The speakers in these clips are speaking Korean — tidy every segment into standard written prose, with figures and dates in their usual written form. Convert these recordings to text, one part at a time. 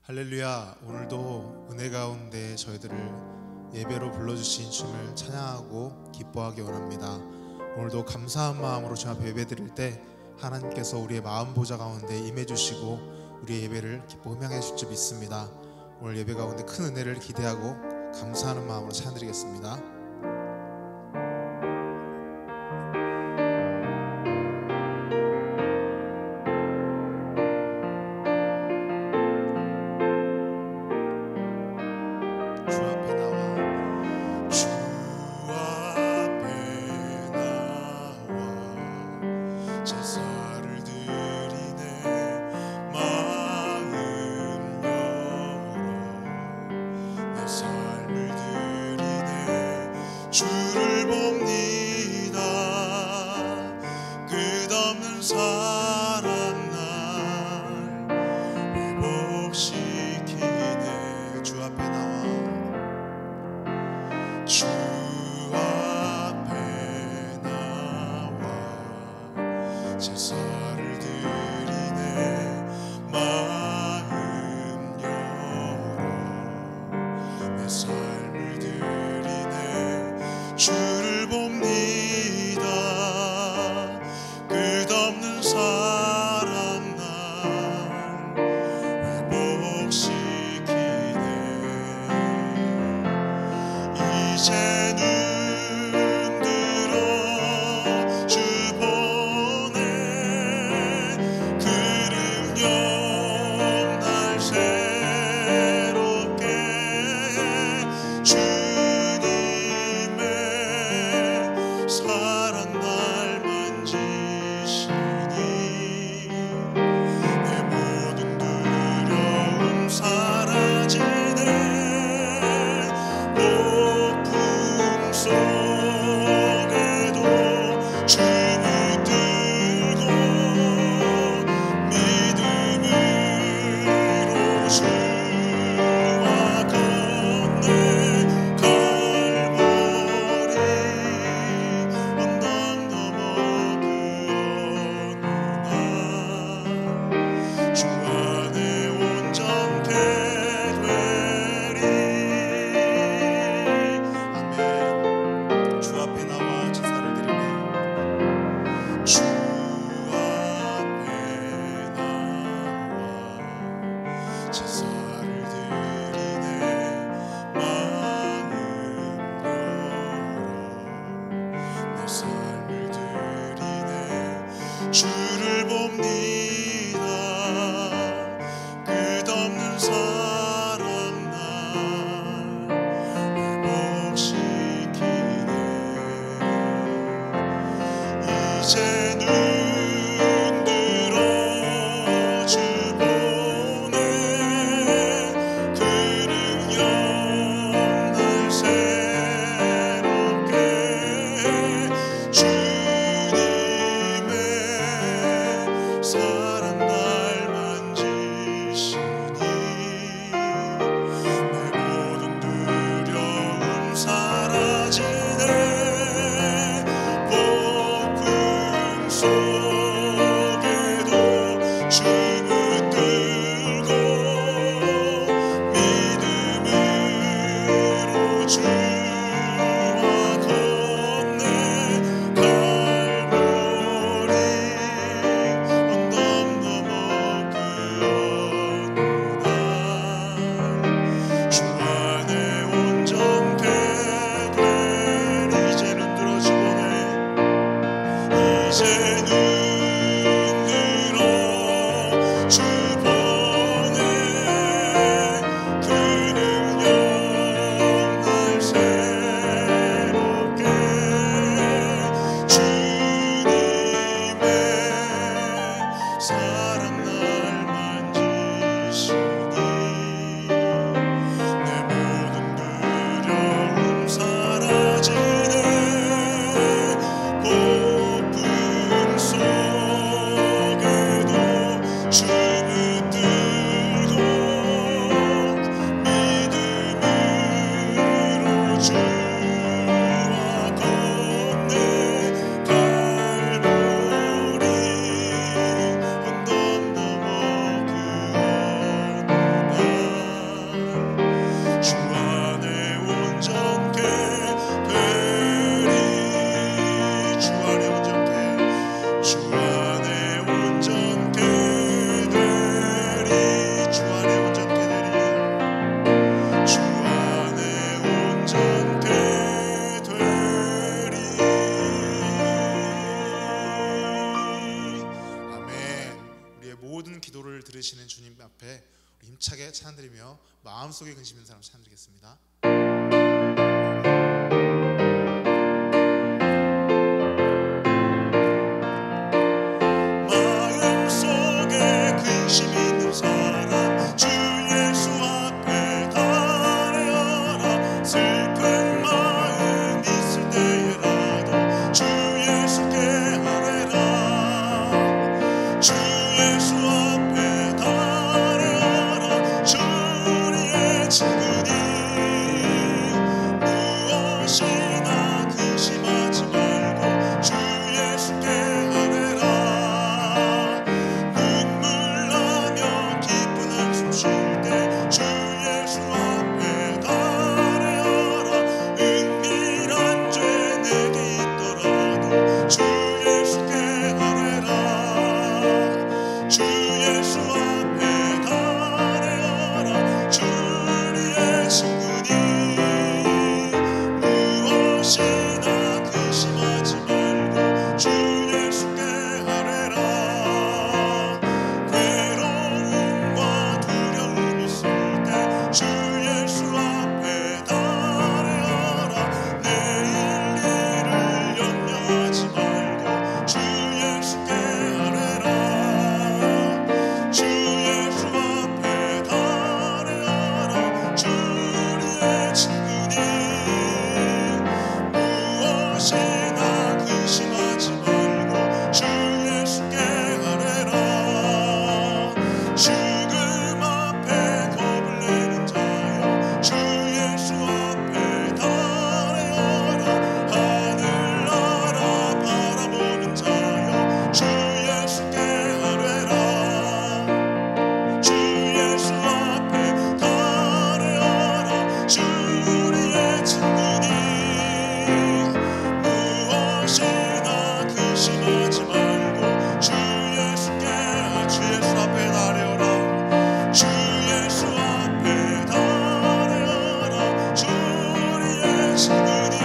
할렐루야. 오늘도 은혜 가운데 저희들을 예배로 불러주신 주님을 찬양하고 기뻐하기 원합니다. 오늘도 감사한 마음으로 주 앞에 예배드릴 때 하나님께서 우리의 마음 보좌 가운데 임해주시고 우리의 예배를 기뻐 흠양해 주실 줄 믿습니다. 오늘 예배 가운데 큰 은혜를 기대하고 감사하는 마음으로 찬양드리겠습니다. 주를 봅니다. 끝없는 사랑 날 회복시키네. 주 앞에 나와 주 앞에 나와 제사를 드리네. 마음 열어 내 삶을 드리네. 주를 봅니다. 끝없는 사랑 날 회복시키네. 이제는 들어 주 보내. 그름 영날 새롭게 주님의 사랑 날 만지시니 내 모든 두려움 사라지네. 폭풍 속에도 주 붙들고 믿음으로 주와 걷네. 갈보리 언덕 넘어 그 어느 날 주 안에 온전케 되리. 아멘. 주 앞에 나와 제사를 드리네. 주 앞에 나와 제사를 드리네. 마음 열어 내 삶을 드리네. 주를 봅니다. 끝없는 사랑 날 회복시키네. 이제는 들어 주 보내. 그름 영날 새롭게 주님의 사랑 날 만지시니 힘차게 찬양드리며 마음속에 근심 있는 사람 찬양드리겠습니다. 마음속에 근심 있는 사람 주 예수 앞에 달려라. 슬픈 마음 있을 때에라도 주 예수께 아뢰라. 주 예수 앞에 달려라. 주 우리의 친구니 무엇이나 근심하지 말고 주 예수께 아뢰라. 눈물 나며 기쁜 한숨 쉴 때 주 예수 앞에 달려라. 은밀한 죄 내게 있더라도 주 예수께 아뢰라. 주 예수 앞에 달려라. 주 우리의 친구니 무엇이나 근심하지 말고 주 예수께 아뢰라. 괴로움과 두려움 있을 때 주 예수 앞에 달려라. 내일 일을 염려하지 말고 주 예수께 아뢰라. 주 예수 앞에 달려라. 주 우리의 친구니 무엇이나 근심하지 말고 주 예수께 아뢰라. 죽음 앞에 겁을 내는 자여 주 예수 앞에 달려라. 하늘나라 바라보는 자여 주 예수께 아뢰라. 주 예수 앞에 달려라. 주 우리의 친구니 무엇이나 근심하지 말고 주 예수께 주 예수 앞에 달려라. 주 예수 앞에 달려라. 주 우리의 친구니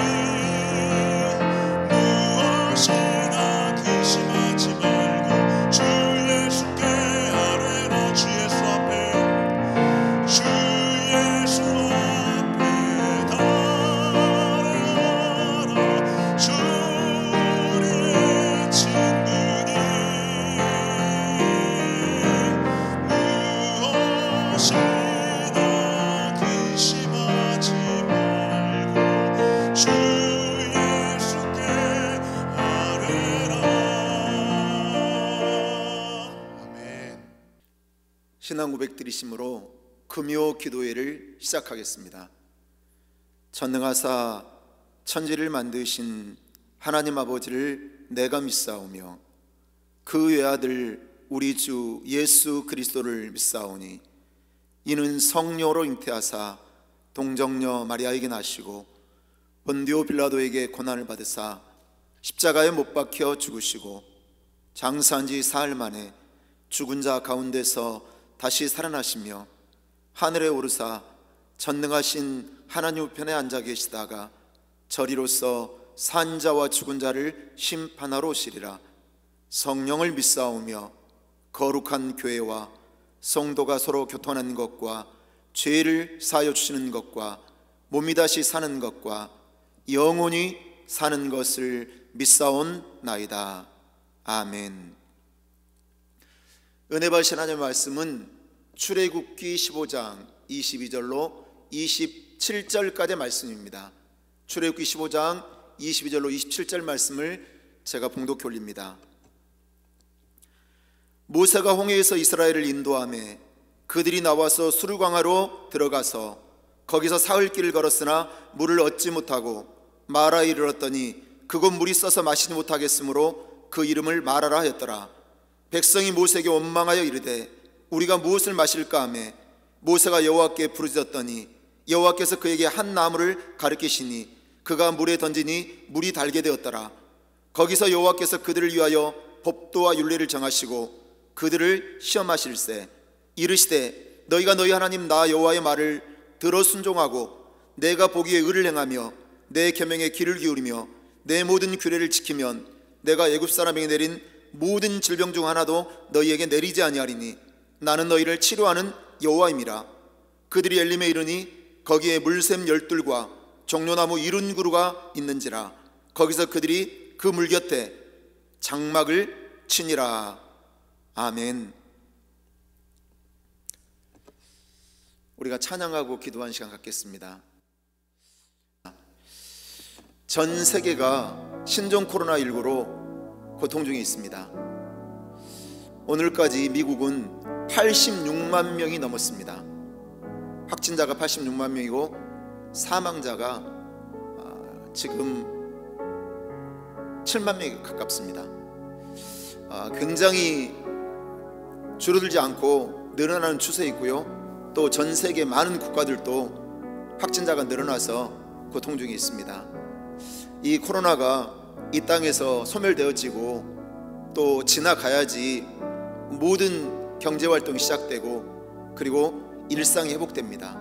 무엇이나 근심하지 말고 주 예수께 아뢰라. 주 예수 앞에 주 예수 앞에 달려라. 주 우리의 친구니 무엇이나 근심하지 말고 주 예수께 아뢰라. 아멘. 신앙 고백 드리심으로 금요 기도회를 시작하겠습니다. 전능하사 천지를 만드신 하나님 아버지를 내가 믿사오며 그 외아들 우리 주 예수 그리스도를 믿사오니 이는 성령으로 잉태하사 동정녀 마리아에게 나시고 본디오 빌라도에게 고난을 받으사 십자가에 못 박혀 죽으시고 장사한 지 사흘 만에 죽은 자 가운데서 다시 살아나시며 하늘에 오르사 전능하신 하나님 우편에 앉아 계시다가 저리로서 산 자와 죽은 자를 심판하러 오시리라. 성령을 믿사오며 거룩한 교회와 성도가 서로 교통하는 것과 죄를 사하여 주시는 것과 몸이 다시 사는 것과 영원히 사는 것을 믿사온나이다. 아멘. 은혜 받으신 하나님의 말씀은 출애굽기 15장 22절로 27절까지의 말씀입니다. 출애굽기 15장 22절로 27절 말씀을 제가 봉독해 올립니다. 모세가 홍해에서 이스라엘을 인도하며 그들이 나와서 수르광야로 들어가서 거기서 사흘 길을 걸었으나 물을 얻지 못하고 마라에 이르렀더니 그곳 물이 써서 마시지 못하겠으므로 그 이름을 마라라 하였더라. 백성이 모세에게 원망하여 이르되 우리가 무엇을 마실까 하며 모세가 여호와께 부르짖었더니 여호와께서 그에게 한 나무를 가르치시니 그가 물에 던지니 물이 달게 되었더라. 거기서 여호와께서 그들을 위하여 법도와 율례를 정하시고 그들을 시험하실세 이르시되 너희가 너희 하나님 나 여호와의 말을 들어 순종하고 내가 보기에 의를 행하며 내 계명에 귀를 기울이며 내 모든 규례를 지키면 내가 애굽 사람에게 내린 모든 질병 중 하나도 너희에게 내리지 아니하리니 나는 너희를 치료하는 여호와임이라. 그들이 엘림에 이르니 거기에 물샘 12과 종려나무 70그루가 있는지라. 거기서 그들이 그 물 곁에 장막을 치니라. 아멘. 우리가 찬양하고 기도한 시간 갖겠습니다. 전 세계가 신종 코로나19로 고통 중에 있습니다. 오늘까지 미국은 86만 명이 넘었습니다. 확진자가 86만 명이고 사망자가 지금 7만 명이 가깝습니다. 굉장히 줄어들지 않고 늘어나는 추세에 있고요. 또 전 세계 많은 국가들도 확진자가 늘어나서 고통 중에 있습니다. 이 코로나가 이 땅에서 소멸되어지고 또 지나가야지 모든 경제활동이 시작되고 그리고 일상이 회복됩니다.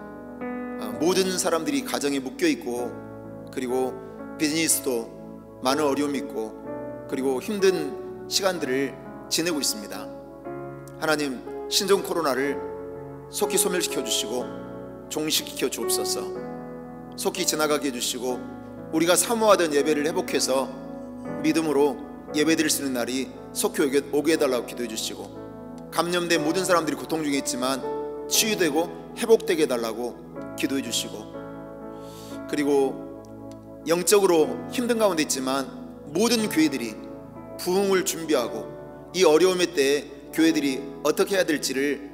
모든 사람들이 가정에 묶여있고 그리고 비즈니스도 많은 어려움이 있고 그리고 힘든 시간들을 지내고 있습니다. 하나님, 신종 코로나를 속히 소멸시켜 주시고 종식시켜 주옵소서. 속히 지나가게 해주시고 우리가 사모하던 예배를 회복해서 믿음으로 예배드릴 수 있는 날이 속히 오게 해달라고 기도해 주시고, 감염된 모든 사람들이 고통 중에 있지만 치유되고 회복되게 해달라고 기도해 주시고, 그리고 영적으로 힘든 가운데 있지만 모든 교회들이 부흥을 준비하고 이 어려움의 때에 교회들이 어떻게 해야 될지를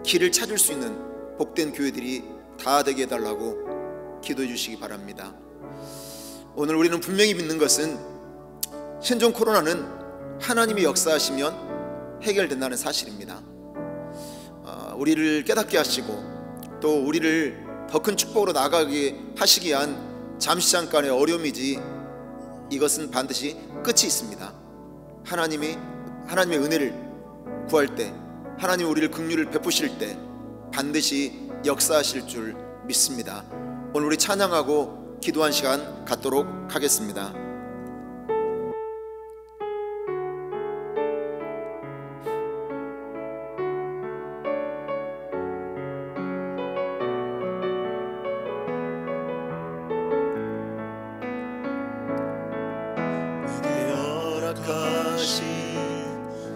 길을 찾을 수 있는 복된 교회들이 다 되게 해달라고 기도해 주시기 바랍니다. 오늘 우리는 분명히 믿는 것은 신종 코로나는 하나님이 역사하시면 해결된다는 사실입니다. 우리를 깨닫게 하시고 또 우리를 더 큰 축복으로 나아가게 하시기 위한 잠시 잠깐의 어려움이지 이것은 반드시 끝이 있습니다. 하나님의 은혜를 구할 때, 하나님 우리를 긍휼을 베푸실 때 반드시 역사하실 줄 믿습니다. 오늘 우리 찬양하고 기도한 시간 갖도록 하겠습니다.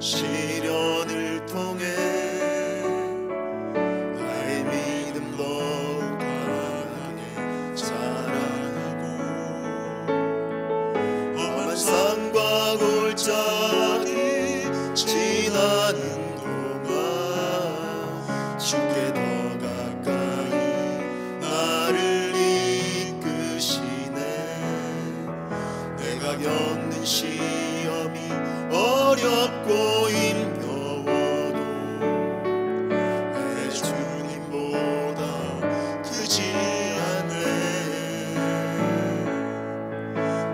시련을 통해 나의 믿음 더욱 강하게 자라나고, 험한 산과 골짜기 지나는 동안 주께 더 가까이 나를 이끄시네. 내가 겪는 시험이 어렵고 힘겨워도 내 주님보다 크지 않네.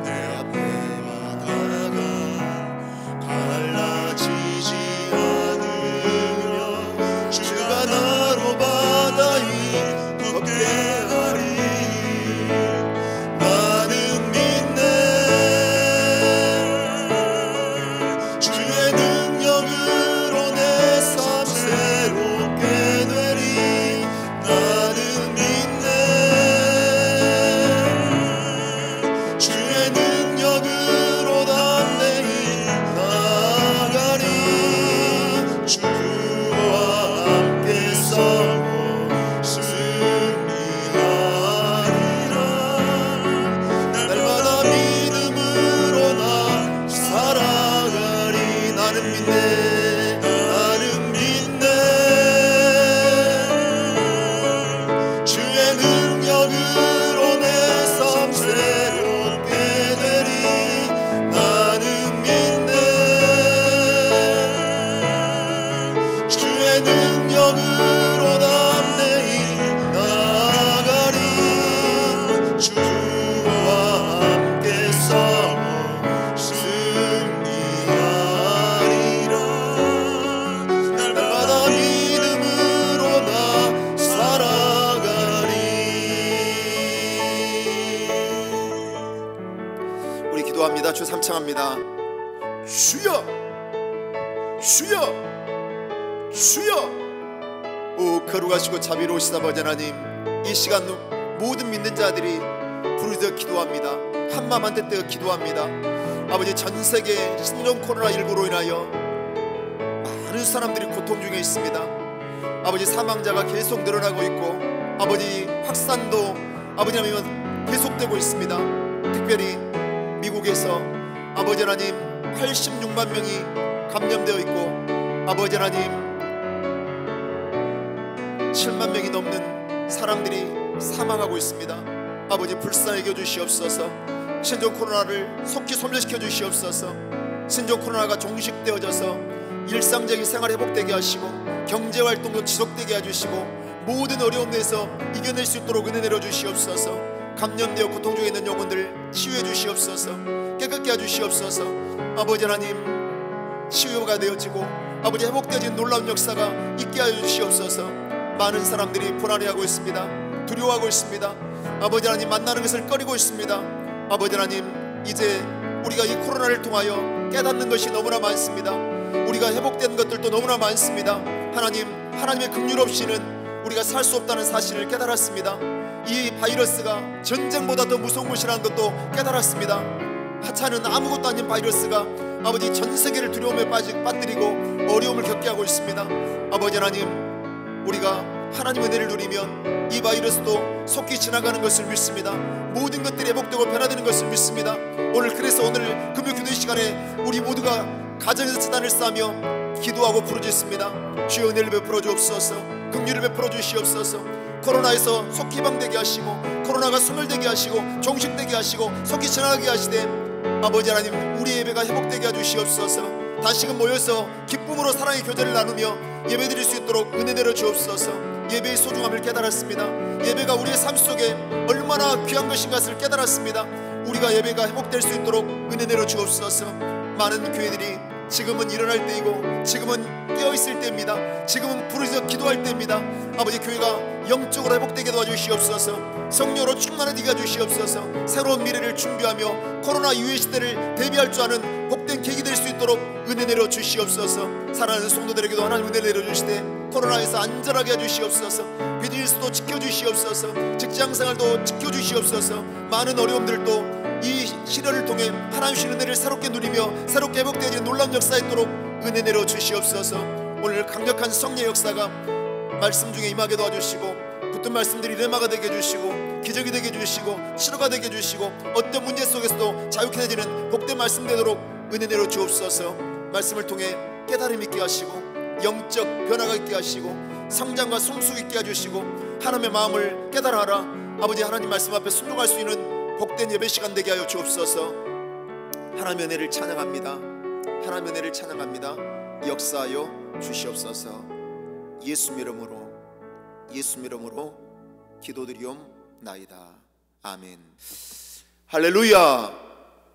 내 앞에 바다가 갈라지지 않으며 주가 나로 바다 위 걷게 하리. 나는 믿네. 주의 능력으로 내 삶 새롭게 되리. 나는 믿네. 주의 능력으로 담대히 나아가리. 주와 함께 싸워 승리하리라. 날마다 믿음으로 나 살아가리. 나는 믿네. 나는 믿네. 주의 능력으로 내 삶 새롭게 되리. 나는 믿네. 주의 능력으로 담대히 나아가리. 주와 함께 싸워 승리하리라. 날마다 믿음으로 나 살아가리. 우리 기도합니다. 주 삼창합니다. 주여, 주여, 주여. 오 거룩하시고 자비로우시다 아버지 하나님, 이 시간 모든 믿는 자들이 부르짖어 기도합니다. 한마음 한뜻 뜨어 기도합니다. 아버지, 전 세계 신종 코로나19로 인하여 많은 사람들이 고통 중에 있습니다. 아버지, 사망자가 계속 늘어나고 있고 아버지, 확산도 아버지 하나님 계속되고 있습니다. 특별히 미국에서 아버지 하나님 86만 명이 감염되어 있고 아버지 하나님 7만 명이 넘는 사람들이 사망하고 있습니다. 아버지, 불쌍히 여겨주시옵소서. 신종 코로나를 속히 소멸시켜 주시옵소서. 신종 코로나가 종식되어져서 일상적인 생활 회복되게 하시고 경제활동도 지속되게 해주시고 모든 어려움에서 이겨낼 수 있도록 은혜 내려주시옵소서. 감염되어 고통 중에 있는 영혼들 치유해 주시옵소서. 깨끗게 해주시옵소서. 아버지 하나님, 치유가 되어지고 아버지 회복되어진 놀라운 역사가 있게 하여 주시옵소서. 많은 사람들이 불안해하고 있습니다. 두려워하고 있습니다. 아버지 하나님, 만나는 것을 꺼리고 있습니다. 아버지 하나님, 이제 우리가 이 코로나를 통하여 깨닫는 것이 너무나 많습니다. 우리가 회복된 것들도 너무나 많습니다. 하나님의 긍휼 없이는 우리가 살 수 없다는 사실을 깨달았습니다. 이 바이러스가 전쟁보다 더 무서운 것이라는 것도 깨달았습니다. 하찮은 아무것도 아닌 바이러스가 아버지 전 세계를 두려움에 빠뜨리고 어려움을 겪게 하고 있습니다. 아버지 하나님, 우리가 하나님의 은혜를 누리면 이 바이러스도 속히 지나가는 것을 믿습니다. 모든 것들이 회복되고 변화되는 것을 믿습니다. 그래서 오늘 금요 기도 시간에 우리 모두가 가정에서 제단을 쌓으며 기도하고 부르짖습니다. 주여 은혜를 베풀어 주옵소서. 긍휼을 베풀어 주시옵소서. 코로나에서 속히 해방되게 하시고 코로나가 소멸되게 하시고 종식되게 하시고 속히 지나가게 하시되 아버지 하나님, 우리 예배가 회복되게 해주시옵소서. 다시금 모여서 기쁨으로 사랑의 교제를 나누며 예배드릴 수 있도록 은혜 내려 주옵소서. 예배의 소중함을 깨달았습니다. 예배가 우리의 삶 속에 얼마나 귀한 것인 것을 깨달았습니다. 우리가 예배가 회복될 수 있도록 은혜 내려 주옵소서. 많은 교회들이 지금은 일어날 때이고 지금은 깨어있을 때입니다. 지금은 부르짖어 기도할 때입니다. 아버지, 교회가 영적으로 회복되게 도와주시옵소서. 성령으로 충만하게 해주시옵소서. 새로운 미래를 준비하며 코로나 이후의 시대를 대비할 줄 아는 복된 계기 될 수 있도록 은혜 내려 주시옵소서. 사랑하는 성도들에게도 하나님 은혜 내려 주시되 코로나에서 안전하게 해주시옵소서. 비즈니스도 지켜주시옵소서. 직장생활도 지켜주시옵소서. 많은 어려움들도 이 시련을 통해 하나님 주신 은혜를 새롭게 누리며 새롭게 회복되어지는 놀라운 역사 있도록 은혜 내려 주시옵소서. 오늘 강력한 성령의 역사가 말씀 중에 임하게 도와주시고 붙은 말씀들이 레마가 되게 해주시고 기적이 되게 해주시고 치료가 되게 해주시고 어떤 문제 속에서도 자유케 해지는 복된 말씀 되도록 은혜 내려 주옵소서. 말씀을 통해 깨달음 있게 하시고 영적 변화가 있게 하시고 성장과 성숙 있게 해주시고 하나님의 마음을 깨달아라. 아버지, 하나님 말씀 앞에 순종할 수 있는 복된 예배 시간 되게 하여 주옵소서. 하나님의 은혜를 찬양합니다. 하나님의 은혜를 찬양합니다. 역사하여 주시옵소서. 예수 이름으로 기도드리옵나이다. 아멘. 할렐루야.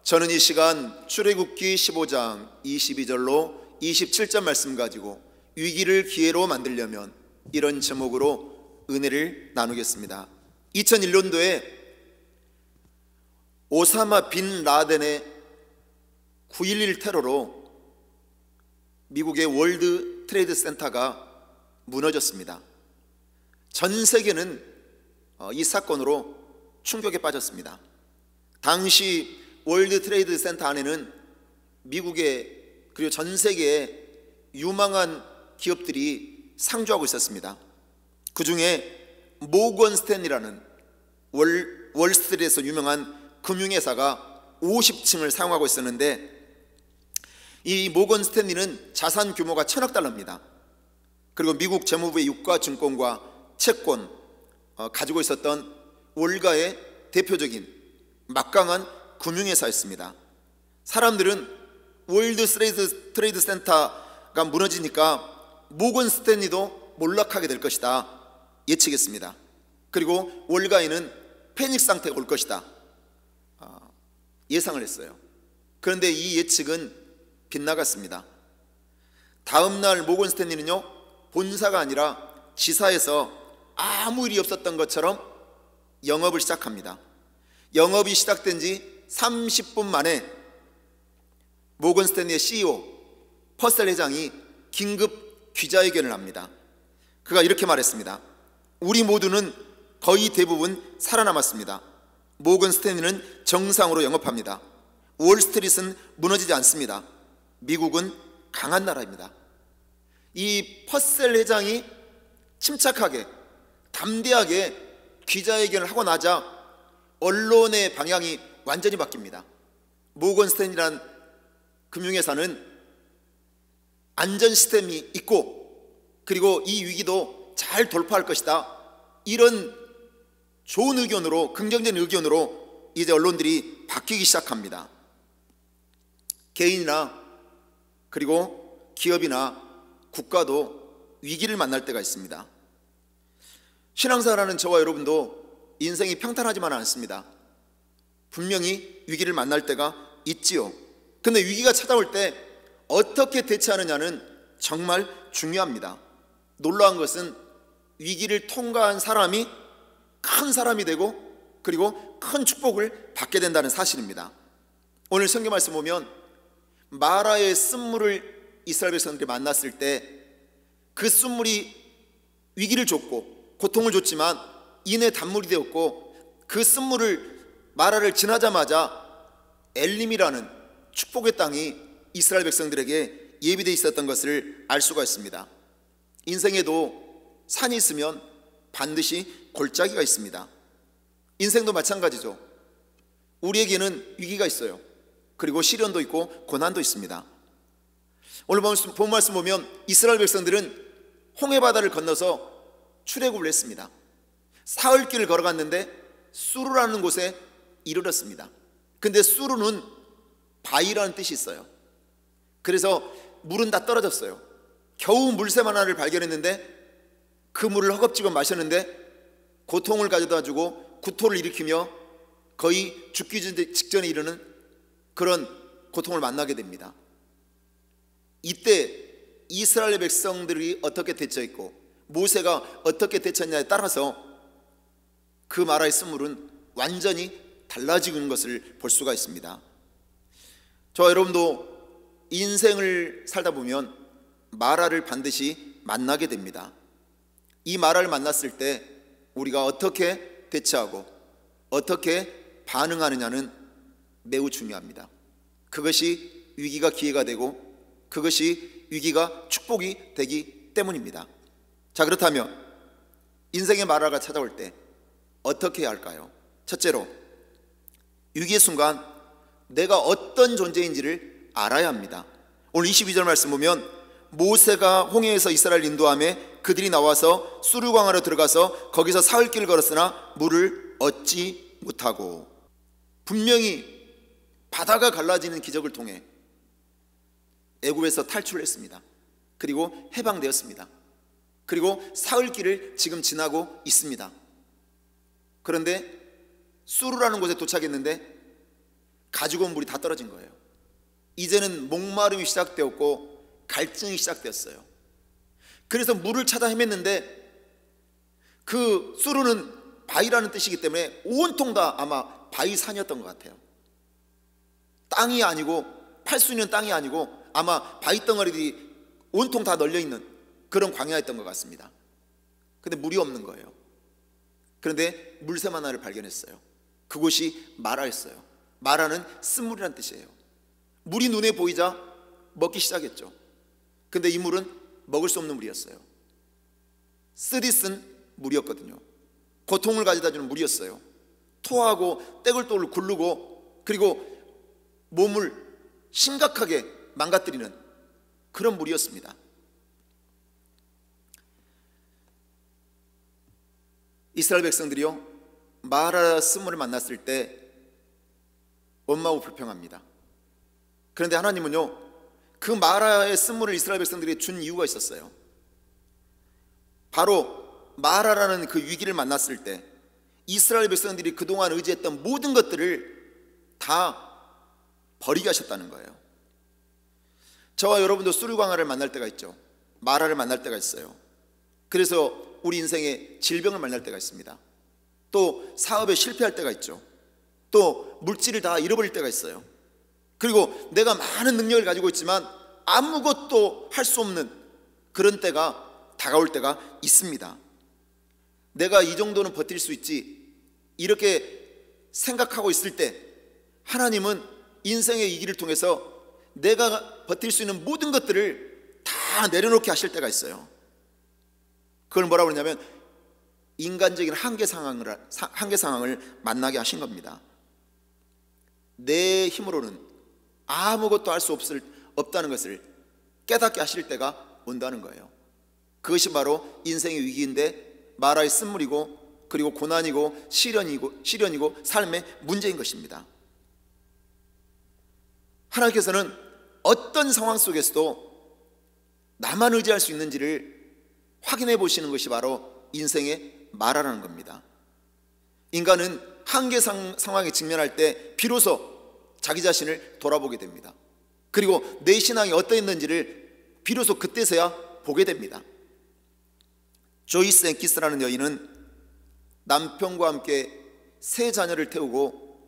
저는 이 시간 출애굽기 15장 22절로 27절 말씀 가지고 위기를 기회로 만들려면 이런 제목으로 은혜를 나누겠습니다. 2001년도에 오사마 빈 라덴의 9.11 테러로 미국의 월드 트레이드 센터가 무너졌습니다. 전 세계는 이 사건으로 충격에 빠졌습니다. 당시 월드 트레이드 센터 안에는 미국의 그리고 전 세계의 유망한 기업들이 상주하고 있었습니다. 그 중에 모건 스탠리라는 월스트리트에서 유명한 금융회사가 50층을 사용하고 있었는데 이 모건 스탠리는 자산 규모가 1,000억 달러입니다. 그리고 미국 재무부의 유가증권과 채권 가지고 있었던 월가의 대표적인 막강한 금융회사였습니다. 사람들은 월드 트레이드 센터가 무너지니까 모건 스탠리도 몰락하게 될 것이다 예측했습니다. 그리고 월가에는 패닉 상태가 올 것이다 예상을 했어요. 그런데 이 예측은 빗나갔습니다. 다음 날 모건 스탠리는요, 본사가 아니라 지사에서 아무 일이 없었던 것처럼 영업을 시작합니다. 영업이 시작된 지 30분 만에 모건 스탠리의 CEO 퍼셀 회장이 긴급 기자회견을 합니다. 그가 이렇게 말했습니다. 우리 모두는 거의 대부분 살아남았습니다. 모건 스탠리는 정상으로 영업합니다. 월스트리트는 무너지지 않습니다. 미국은 강한 나라입니다. 이 퍼셀 회장이 침착하게 담대하게 기자회견을 하고 나자 언론의 방향이 완전히 바뀝니다. 모건 스탠리라는 금융회사는 안전 시스템이 있고 그리고 이 위기도 잘 돌파할 것이다, 이런 좋은 의견으로, 긍정적인 의견으로 이제 언론들이 바뀌기 시작합니다. 개인이나 그리고 기업이나 국가도 위기를 만날 때가 있습니다. 신앙생활하는 저와 여러분도 인생이 평탄하지만은 않습니다. 분명히 위기를 만날 때가 있지요. 근데 위기가 찾아올 때 어떻게 대처하느냐는 정말 중요합니다. 놀라운 것은 위기를 통과한 사람이 큰 사람이 되고 그리고 큰 축복을 받게 된다는 사실입니다. 오늘 성경 말씀 보면 마라의 쓴물을 이스라엘 백성들이 만났을 때 그 쓴물이 위기를 줬고 고통을 줬지만 이내 단물이 되었고, 그 쓴물을 마라를 지나자마자 엘림이라는 축복의 땅이 이스라엘 백성들에게 예비되어 있었던 것을 알 수가 있습니다. 인생에도 산이 있으면 반드시 골짜기가 있습니다. 인생도 마찬가지죠. 우리에게는 위기가 있어요. 그리고 시련도 있고 고난도 있습니다. 오늘 본 말씀 보면 이스라엘 백성들은 홍해바다를 건너서 출애굽을 했습니다. 사흘길을 걸어갔는데 수르라는 곳에 이르렀습니다. 근데 수르는 바위라는 뜻이 있어요. 그래서 물은 다 떨어졌어요. 겨우 물샘 하나를 발견했는데 그 물을 허겁지겁 마셨는데 고통을 가져다 주고 구토를 일으키며 거의 죽기 직전에 이르는 그런 고통을 만나게 됩니다. 이때 이스라엘 백성들이 어떻게 대처했고 모세가 어떻게 대처했냐에 따라서 그 마라의 쓴물은 완전히 달라지는 것을 볼 수가 있습니다. 저와 여러분도 인생을 살다 보면 마라를 반드시 만나게 됩니다. 이 마라를 만났을 때 우리가 어떻게 대처하고 어떻게 반응하느냐는 매우 중요합니다. 그것이 위기가 기회가 되고 그것이 위기가 축복이 되기 때문입니다. 자, 그렇다면 인생의 마라가 찾아올 때 어떻게 해야 할까요? 첫째로, 위기의 순간 내가 어떤 존재인지를 알아야 합니다. 오늘 22절 말씀 보면 모세가 홍해에서 이스라엘 인도함에 그들이 나와서 수르광으로 들어가서 거기서 사흘길을 걸었으나 물을 얻지 못하고, 분명히 바다가 갈라지는 기적을 통해 애굽에서 탈출했습니다. 그리고 해방되었습니다. 그리고 사흘길을 지금 지나고 있습니다. 그런데 수르라는 곳에 도착했는데 가지고 온 물이 다 떨어진 거예요. 이제는 목마름이 시작되었고 갈증이 시작되었어요. 그래서 물을 찾아 헤맸는데 그 수르는 바위라는 뜻이기 때문에 온통 다 아마 바위산이었던 것 같아요. 땅이 아니고, 팔 수 있는 땅이 아니고 아마 바위 덩어리들이 온통 다 널려있는 그런 광야였던 것 같습니다. 근데 물이 없는 거예요. 그런데 물샘 하나를 발견했어요. 그곳이 마라였어요. 마라는 쓴물이란 뜻이에요. 물이 눈에 보이자 먹기 시작했죠. 근데 이 물은 먹을 수 없는 물이었어요. 쓰디쓴 물이었거든요. 고통을 가져다주는 물이었어요. 토하고 떼굴떼굴 굴르고 그리고 몸을 심각하게 망가뜨리는 그런 물이었습니다. 이스라엘 백성들이요, 마라 쓴물을 만났을 때 원망하고 불평합니다. 그런데 하나님은요, 그 마라의 쓴물을 이스라엘 백성들이 준 이유가 있었어요. 바로 마라라는 그 위기를 만났을 때 이스라엘 백성들이 그동안 의지했던 모든 것들을 다 버리게 하셨다는 거예요. 저와 여러분도 수르광야를 만날 때가 있죠. 마라를 만날 때가 있어요. 그래서 우리 인생에 질병을 만날 때가 있습니다. 또 사업에 실패할 때가 있죠. 또 물질을 다 잃어버릴 때가 있어요. 그리고 내가 많은 능력을 가지고 있지만 아무것도 할 수 없는 그런 때가 다가올 때가 있습니다. 내가 이 정도는 버틸 수 있지, 이렇게 생각하고 있을 때 하나님은 인생의 이 길을 통해서 내가 버틸 수 있는 모든 것들을 다 내려놓게 하실 때가 있어요. 그걸 뭐라고 그러냐면 인간적인 한계 상황을 만나게 하신 겁니다. 내 힘으로는 아무것도 할 수 없다는 것을 깨닫게 하실 때가 온다는 거예요. 그것이 바로 인생의 위기인데 마라의 쓴물이고, 그리고 고난이고 시련이고 삶의 문제인 것입니다. 하나님께서는 어떤 상황 속에서도 나만 의지할 수 있는지를 확인해 보시는 것이 바로 인생의 마라라는 겁니다. 인간은 한계 상황에 직면할 때 비로소 자기 자신을 돌아보게 됩니다. 그리고 내 신앙이 어떠했는지를 비로소 그때서야 보게 됩니다. 조이스 앵키스라는 여인은 남편과 함께 세 자녀를 태우고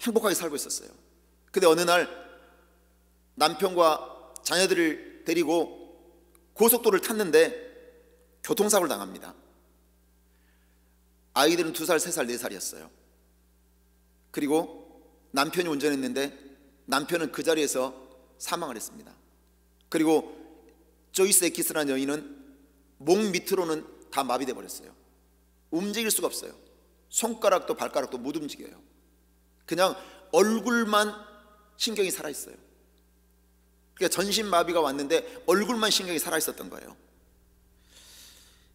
행복하게 살고 있었어요. 근데 어느 날 남편과 자녀들을 데리고 고속도로를 탔는데 교통사고를 당합니다. 아이들은 2살, 3살, 4살이었어요. 그리고 남편이 운전했는데 남편은 그 자리에서 사망을 했습니다. 그리고 조이스 앵키스라는 여인은 목 밑으로는 다 마비돼 버렸어요. 움직일 수가 없어요. 손가락도 발가락도 못 움직여요. 그냥 얼굴만 신경이 살아있어요. 그러니까 전신마비가 왔는데 얼굴만 신경이 살아있었던 거예요.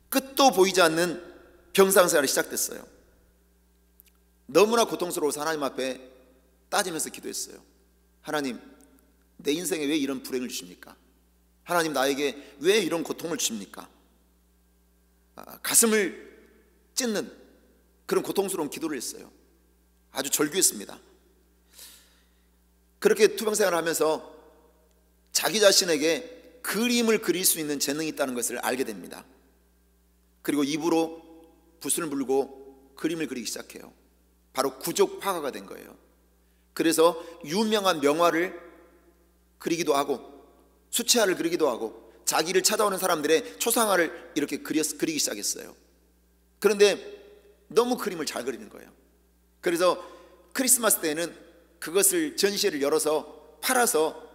끝도 보이지 않는 병상생활이 시작됐어요. 너무나 고통스러워서 하나님 앞에 따지면서 기도했어요. 하나님, 내 인생에 왜 이런 불행을 주십니까? 하나님, 나에게 왜 이런 고통을 주십니까? 가슴을 찢는 그런 고통스러운 기도를 했어요. 아주 절규했습니다. 그렇게 투병생활을 하면서 자기 자신에게 그림을 그릴 수 있는 재능이 있다는 것을 알게 됩니다. 그리고 입으로 붓을 물고 그림을 그리기 시작해요. 바로 구족 화가가 된 거예요. 그래서 유명한 명화를 그리기도 하고 수채화를 그리기도 하고 자기를 찾아오는 사람들의 초상화를 이렇게 그리기 시작했어요. 그런데 너무 그림을 잘 그리는 거예요. 그래서 크리스마스 때에는 그것을 전시회를 열어서 팔아서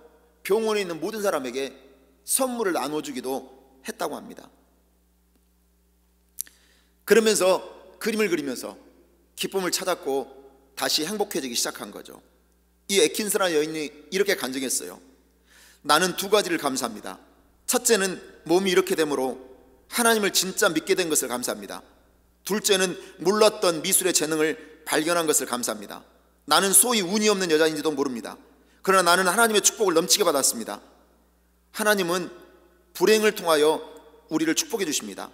병원에 있는 모든 사람에게 선물을 나눠주기도 했다고 합니다. 그러면서 그림을 그리면서 기쁨을 찾았고 다시 행복해지기 시작한 거죠. 이 애킨스라는 여인이 이렇게 간증했어요. 나는 2가지를 감사합니다. 첫째는 몸이 이렇게 되므로 하나님을 진짜 믿게 된 것을 감사합니다. 둘째는 몰랐던 미술의 재능을 발견한 것을 감사합니다. 나는 소위 운이 없는 여자인지도 모릅니다. 그러나 나는 하나님의 축복을 넘치게 받았습니다. 하나님은 불행을 통하여 우리를 축복해 주십니다.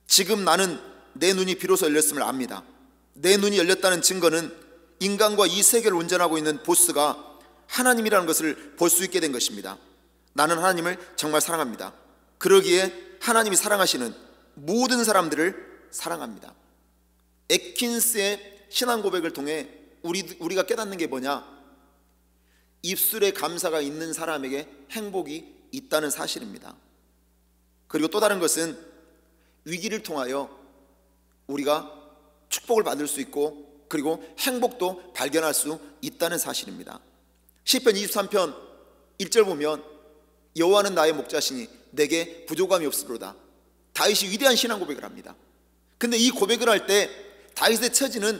지금 나는 내 눈이 비로소 열렸음을 압니다. 내 눈이 열렸다는 증거는 인간과 이 세계를 운전하고 있는 보스가 하나님이라는 것을 볼 수 있게 된 것입니다. 나는 하나님을 정말 사랑합니다. 그러기에 하나님이 사랑하시는 모든 사람들을 사랑합니다. 애킨스의 신앙 고백을 통해 우리가 깨닫는 게 뭐냐? 입술에 감사가 있는 사람에게 행복이 있다는 사실입니다. 그리고 또 다른 것은 위기를 통하여 우리가 축복을 받을 수 있고 그리고 행복도 발견할 수 있다는 사실입니다. 시편 23편 1절 보면 여호와는 나의 목자시니 내게 부족함이 없으리로다. 다윗이 위대한 신앙 고백을 합니다. 근데 이 고백을 할 때 다윗의 처지는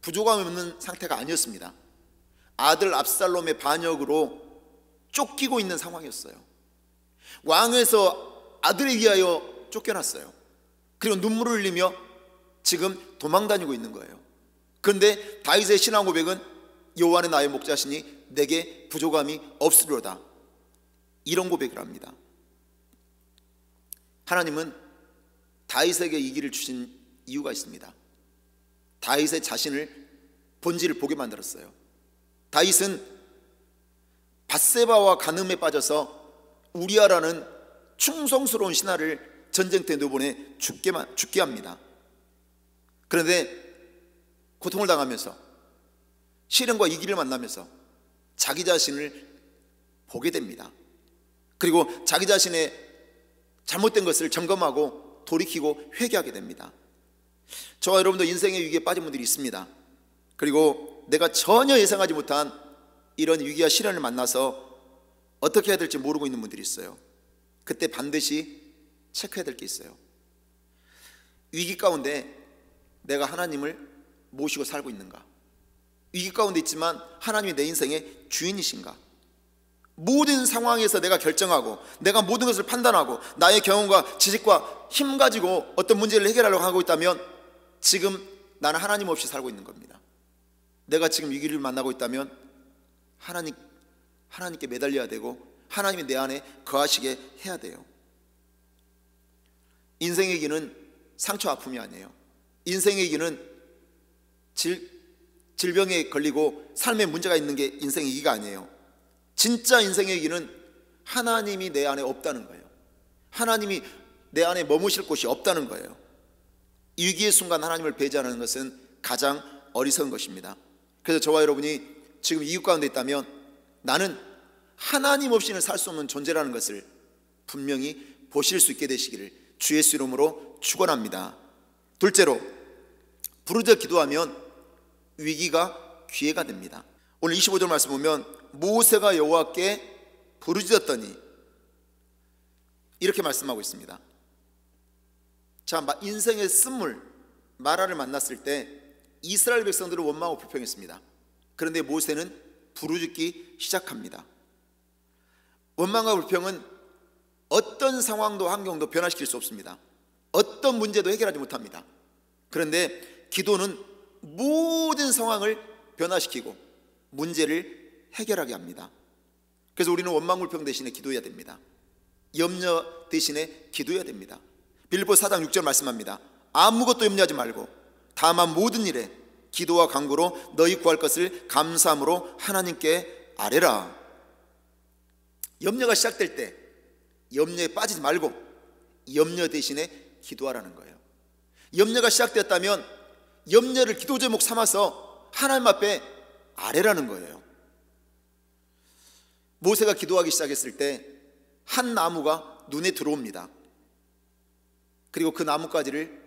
부족함이 없는 상태가 아니었습니다. 아들 압살롬의 반역으로 쫓기고 있는 상황이었어요. 왕에서 아들에 위하여 쫓겨났어요. 그리고 눈물을 흘리며 지금 도망다니고 있는 거예요. 그런데 다윗의 신앙 고백은 여호와는 나의 목자시니 내게 부족함이 없으리로다. 이런 고백을 합니다. 하나님은 다윗에게 이 길을 주신 이유가 있습니다. 다윗의 자신을 본질을 보게 만들었어요. 다윗은 밧세바와 간음에 빠져서 우리아라는 충성스러운 신하를 전쟁터에 내보내 죽게 합니다. 그런데 고통을 당하면서 시련과 위기를 만나면서 자기 자신을 보게 됩니다. 그리고 자기 자신의 잘못된 것을 점검하고 돌이키고 회개하게 됩니다. 저와 여러분도 인생의 위기에 빠진 분들이 있습니다. 그리고 내가 전혀 예상하지 못한 이런 위기와 시련을 만나서 어떻게 해야 될지 모르고 있는 분들이 있어요. 그때 반드시 체크해야 될 게 있어요. 위기 가운데 내가 하나님을 모시고 살고 있는가? 위기 가운데 있지만 하나님이 내 인생의 주인이신가? 모든 상황에서 내가 결정하고 내가 모든 것을 판단하고 나의 경험과 지식과 힘 가지고 어떤 문제를 해결하려고 하고 있다면 지금 나는 하나님 없이 살고 있는 겁니다. 내가 지금 위기를 만나고 있다면 하나님께 매달려야 되고 하나님이 내 안에 거하시게 해야 돼요. 인생의 위기는 상처 아픔이 아니에요. 인생의 위기는 질병에 걸리고 삶에 문제가 있는 게 인생의 위기가 아니에요. 진짜 인생의 위기는 하나님이 내 안에 없다는 거예요. 하나님이 내 안에 머무실 곳이 없다는 거예요. 이 위기의 순간 하나님을 배제하는 것은 가장 어리석은 것입니다. 그래서 저와 여러분이 지금 이유 가운데 있다면 나는 하나님 없이는 살 수 없는 존재라는 것을 분명히 보실 수 있게 되시기를 주 예수 이름으로 축원합니다. 둘째로, 부르짖어 기도하면 위기가 기회가 됩니다. 오늘 25절 말씀 보면 모세가 여호와께 부르짖었더니 이렇게 말씀하고 있습니다. 자, 인생의 쓴물 마라를 만났을 때 이스라엘 백성들은 원망하고 불평했습니다. 그런데 모세는 부르짖기 시작합니다. 원망과 불평은 어떤 상황도 환경도 변화시킬 수 없습니다. 어떤 문제도 해결하지 못합니다. 그런데 기도는 모든 상황을 변화시키고 문제를 해결하게 합니다. 그래서 우리는 원망 불평 대신에 기도해야 됩니다. 염려 대신에 기도해야 됩니다. 빌립보 4장 6절 말씀합니다. 아무것도 염려하지 말고 다만 모든 일에 기도와 간구로 너희 구할 것을 감사함으로 하나님께 아뢰라. 염려가 시작될 때 염려에 빠지지 말고 염려 대신에 기도하라는 거예요. 염려가 시작되었다면 염려를 기도 제목 삼아서 하나님 앞에 아뢰라는 거예요. 모세가 기도하기 시작했을 때 한 나무가 눈에 들어옵니다. 그리고 그 나뭇가지를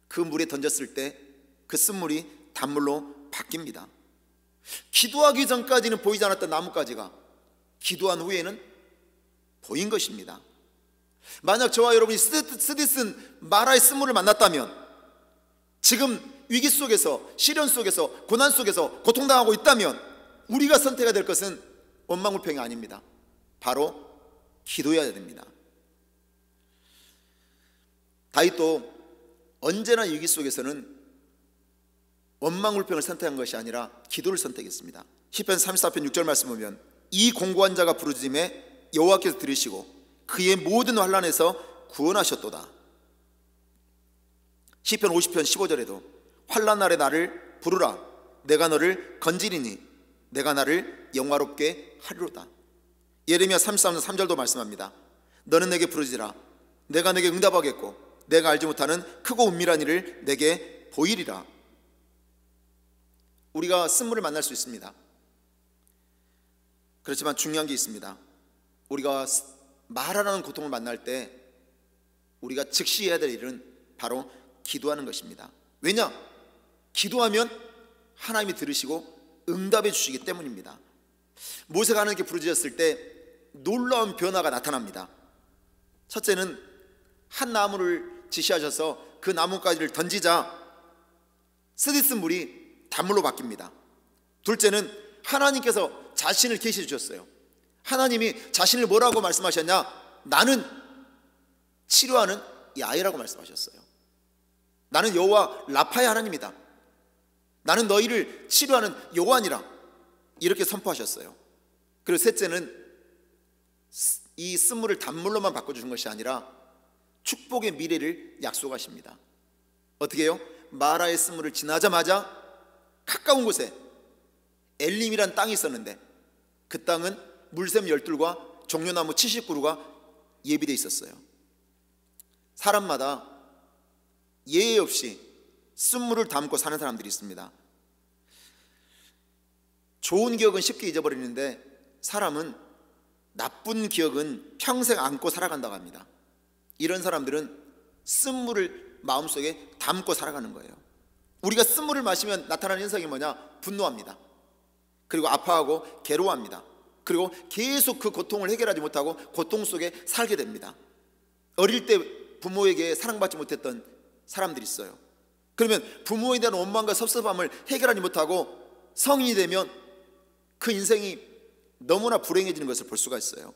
그 물에 던졌을 때 그 쓴물이 단물로 바뀝니다. 기도하기 전까지는 보이지 않았던 나뭇가지가 기도한 후에는 보인 것입니다. 만약 저와 여러분이 스디슨 마라의 쓴물을 만났다면 지금 위기 속에서, 시련 속에서, 고난 속에서 고통당하고 있다면 우리가 선택해야 될 것은 원망불평이 아닙니다. 바로 기도해야 됩니다. 다윗도 언제나 위기 속에서는 원망불평을 선택한 것이 아니라 기도를 선택했습니다. 시편 34편 6절 말씀 보면 이 공고한 자가 부르짖음에 여호와께서 들으시고 그의 모든 환난에서 구원하셨도다. 시편 50편 15절에도 환난 날에 나를 부르라 내가 너를 건지리니 내가 나를 영화롭게 하리로다. 예레미야 33장 3절도 말씀합니다. 너는 내게 부르짖으라 내가 내게 응답하겠고 내가 알지 못하는 크고 은밀한 일을 내게 보이리라. 우리가 쓴물을 만날 수 있습니다. 그렇지만 중요한 게 있습니다. 우리가 마라라는 고통을 만날 때 우리가 즉시 해야 될 일은 바로 기도하는 것입니다. 왜냐? 기도하면 하나님이 들으시고 응답해 주시기 때문입니다. 모세가 하나님께 부르짖었을 때 놀라운 변화가 나타납니다. 첫째는 한 나무를 지시하셔서 그 나뭇가지를 던지자 스디슨 물이 단물로 바뀝니다. 둘째는 하나님께서 자신을 계시해 주셨어요. 하나님이 자신을 뭐라고 말씀하셨냐? 나는 치료하는 야훼라고 말씀하셨어요. 나는 여호와 라파의 하나님이다. 나는 너희를 치료하는 여호와니라 이렇게 선포하셨어요. 그리고 셋째는 이 쓴물을 단물로만 바꿔주는 것이 아니라 축복의 미래를 약속하십니다. 어떻게 해요? 마라의 쓴물을 지나자마자 가까운 곳에 엘림이란 땅이 있었는데 그 땅은 물샘 12과 종려나무 70그루가 예비되어 있었어요. 사람마다 예외 없이 쓴물을 담고 사는 사람들이 있습니다. 좋은 기억은 쉽게 잊어버리는데 사람은 나쁜 기억은 평생 안고 살아간다고 합니다. 이런 사람들은 쓴물을 마음속에 담고 살아가는 거예요. 우리가 쓴물을 마시면 나타나는 현상이 뭐냐? 분노합니다. 그리고 아파하고 괴로워합니다. 그리고 계속 그 고통을 해결하지 못하고 고통 속에 살게 됩니다. 어릴 때 부모에게 사랑받지 못했던 사람들이 있어요. 그러면 부모에 대한 원망과 섭섭함을 해결하지 못하고 성인이 되면 그 인생이 너무나 불행해지는 것을 볼 수가 있어요.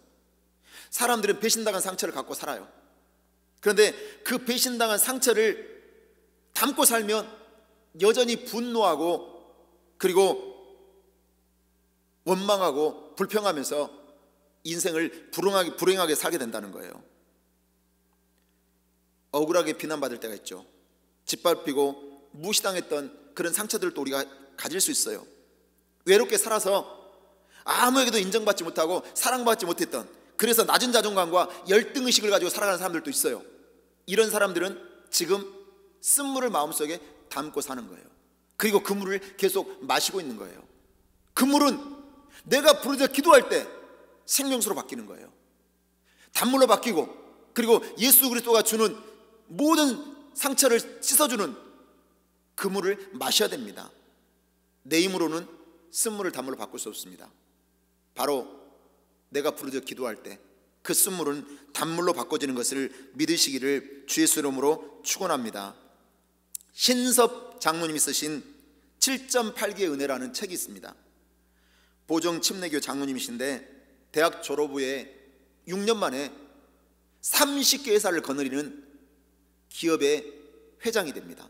사람들은 배신당한 상처를 갖고 살아요. 그런데 그 배신당한 상처를 담고 살면 여전히 분노하고 그리고 원망하고 불평하면서 인생을 불행하게 살게 된다는 거예요. 억울하게 비난받을 때가 있죠. 짓밟히고 무시당했던 그런 상처들도 우리가 가질 수 있어요. 외롭게 살아서 아무에게도 인정받지 못하고 사랑받지 못했던, 그래서 낮은 자존감과 열등의식을 가지고 살아가는 사람들도 있어요. 이런 사람들은 지금 쓴물을 마음속에 담고 사는 거예요. 그리고 그 물을 계속 마시고 있는 거예요. 그 물은 내가 부르짖어 기도할 때 생명수로 바뀌는 거예요. 단물로 바뀌고, 그리고 예수 그리스도가 주는 모든 상처를 씻어주는 그 물을 마셔야 됩니다. 내 힘으로는 쓴물을 단물로 바꿀 수 없습니다. 바로 내가 부르짖어 기도할 때 그 쓴물은 단물로 바꿔지는 것을 믿으시기를 주의 이름으로 축원합니다. 신섭 장로님이 쓰신 7.8개의 은혜라는 책이 있습니다. 보정 침례교 장로님이신데 대학 졸업 후에 6년 만에 30개 회사를 거느리는 기업의 회장이 됩니다.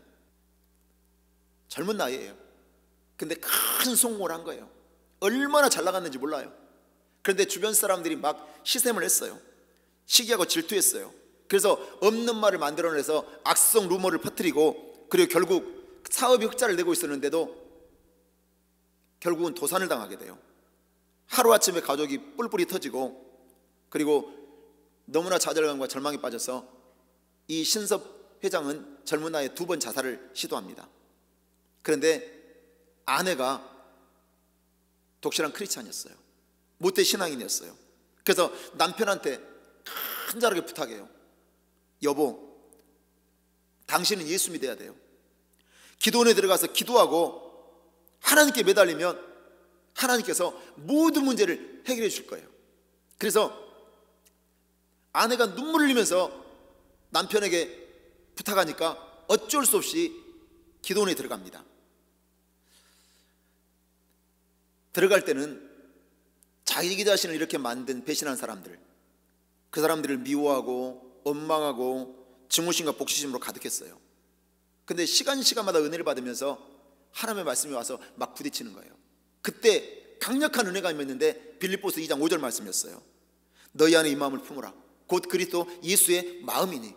젊은 나이에요. 근데 큰 성공을 한 거예요. 얼마나 잘 나갔는지 몰라요. 그런데 주변 사람들이 막 시샘을 했어요. 시기하고 질투했어요. 그래서 없는 말을 만들어내서 악성 루머를 퍼뜨리고, 그리고 결국 사업이 흑자를 내고 있었는데도 결국은 도산을 당하게 돼요. 하루아침에 가족이 뿔뿔이 터지고, 그리고 너무나 좌절감과 절망에 빠져서 이 신섭 회장은 젊은 나이에 2번 자살을 시도합니다. 그런데 아내가 독실한 크리스찬이었어요. 모태 신앙인이었어요. 그래서 남편한테 간절하게 부탁해요. 여보, 당신은 예수 믿어야 돼요. 기도원에 들어가서 기도하고 하나님께 매달리면 하나님께서 모든 문제를 해결해 줄 거예요. 그래서 아내가 눈물을 흘리면서 남편에게 부탁하니까 어쩔 수 없이 기도원에 들어갑니다. 들어갈 때는 자기 자신을 이렇게 만든 배신한 사람들, 그 사람들을 미워하고 원망하고 증오심과 복수심으로 가득했어요. 근데 시간마다 은혜를 받으면서 하나님의 말씀이 와서 막 부딪히는 거예요. 그때 강력한 은혜가 임했는데 빌립보서 2장 5절 말씀이었어요. 너희 안에 이 마음을 품으라. 곧 그리스도 예수의 마음이니.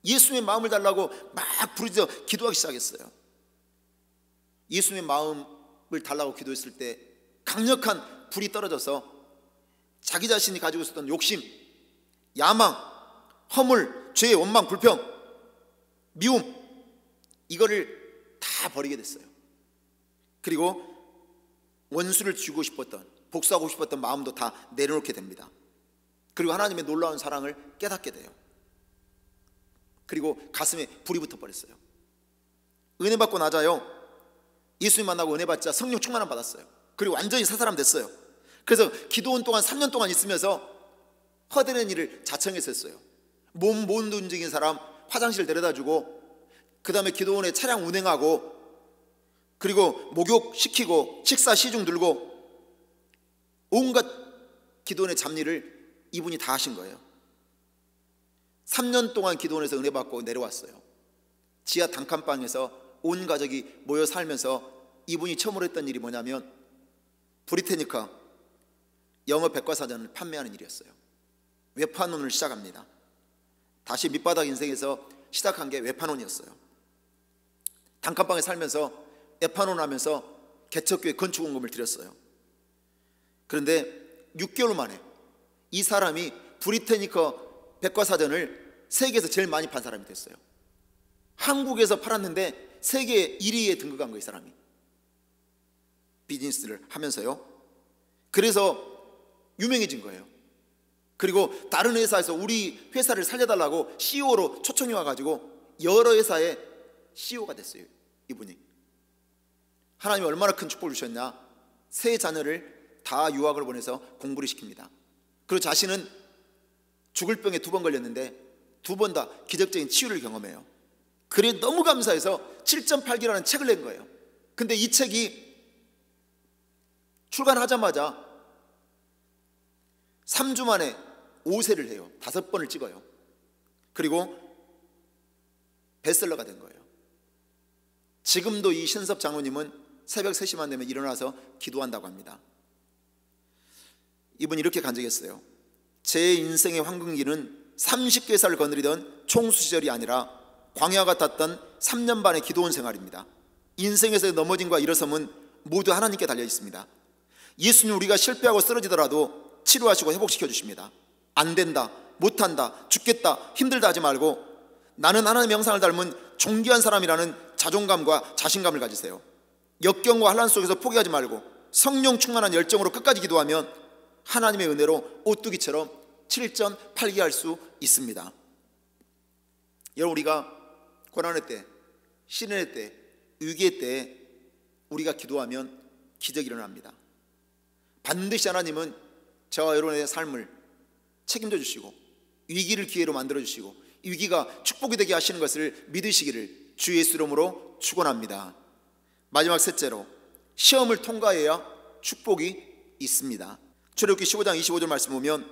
예수의 마음을 달라고 막 부르짖어 기도하기 시작했어요. 예수의 마음을 달라고 기도했을 때 강력한 불이 떨어져서 자기 자신이 가지고 있었던 욕심, 야망, 허물, 죄, 원망, 불평, 미움, 이거를 다 버리게 됐어요. 그리고 원수를 쥐고 싶었던, 복수하고 싶었던 마음도 다 내려놓게 됩니다. 그리고 하나님의 놀라운 사랑을 깨닫게 돼요. 그리고 가슴에 불이 붙어버렸어요. 은혜 받고 나자요, 예수님 만나고 은혜 받자 성령 충만함 받았어요. 그리고 완전히 새 사람 됐어요. 그래서 기도원 동안 3년 동안 있으면서 허드렛 일을 자청해서 했어요. 몸 못 움직이는 사람 화장실 데려다주고, 그 다음에 기도원에 차량 운행하고, 그리고 목욕시키고 식사 시중 들고, 온갖 기도원의 잡일을 이분이 다 하신 거예요. 3년 동안 기도원에서 은혜 받고 내려왔어요. 지하 단칸방에서 온 가족이 모여 살면서 이분이 처음으로 했던 일이 뭐냐면 브리테니카 영어 백과사전을 판매하는 일이었어요. 외판원을 시작합니다. 다시 밑바닥 인생에서 시작한 게 외판원이었어요. 단칸방에 살면서 외판원 하면서 개척교회 건축원금을 드렸어요. 그런데 6개월 만에 이 사람이 브리테니카 백과사전을 세계에서 제일 많이 판 사람이 됐어요. 한국에서 팔았는데 세계 1위에 등극한 거예요, 이 사람이. 비즈니스를 하면서요. 그래서 유명해진 거예요. 그리고 다른 회사에서 우리 회사를 살려달라고 CEO로 초청이 와가지고 여러 회사의 CEO가 됐어요. 이분이. 하나님이 얼마나 큰 축복을 주셨냐. 세 자녀를 다 유학을 보내서 공부를 시킵니다. 그리고 자신은 죽을 병에 2번 걸렸는데 2번 다 기적적인 치유를 경험해요. 그래 너무 감사해서 7.8기라는 책을 낸 거예요. 근데 이 책이 출간하자마자 3주 만에 5세를 해요. 5번을 찍어요. 그리고 베스트셀러가 된 거예요. 지금도 이 신섭 장로님은 새벽 3시만 되면 일어나서 기도한다고 합니다. 이분이 이렇게 간증했어요. 제 인생의 황금기는 30개사를 거느리던 총수 시절이 아니라 광야 같았던 3년 반의 기도원 생활입니다. 인생에서 넘어짐과 일어섬은 모두 하나님께 달려 있습니다. 예수님 우리가 실패하고 쓰러지더라도 치료하시고 회복시켜 주십니다. 안 된다, 못한다, 죽겠다, 힘들다 하지 말고 나는 하나님의 형상을 닮은 존귀한 사람이라는 자존감과 자신감을 가지세요. 역경과 환난 속에서 포기하지 말고 성령 충만한 열정으로 끝까지 기도하면 하나님의 은혜로 오뚜기처럼 7.8기 할 수 있습니다. 여러분, 우리가 고난의 때, 시련의 때, 위기의 때 우리가 기도하면 기적이 일어납니다. 반드시 하나님은 저와 여러분의 삶을 책임져 주시고 위기를 기회로 만들어 주시고 위기가 축복이 되게 하시는 것을 믿으시기를 주 예수 이름으로 축원합니다. 마지막 셋째로, 시험을 통과해야 축복이 있습니다. 출애굽기 15장 25절 말씀 보면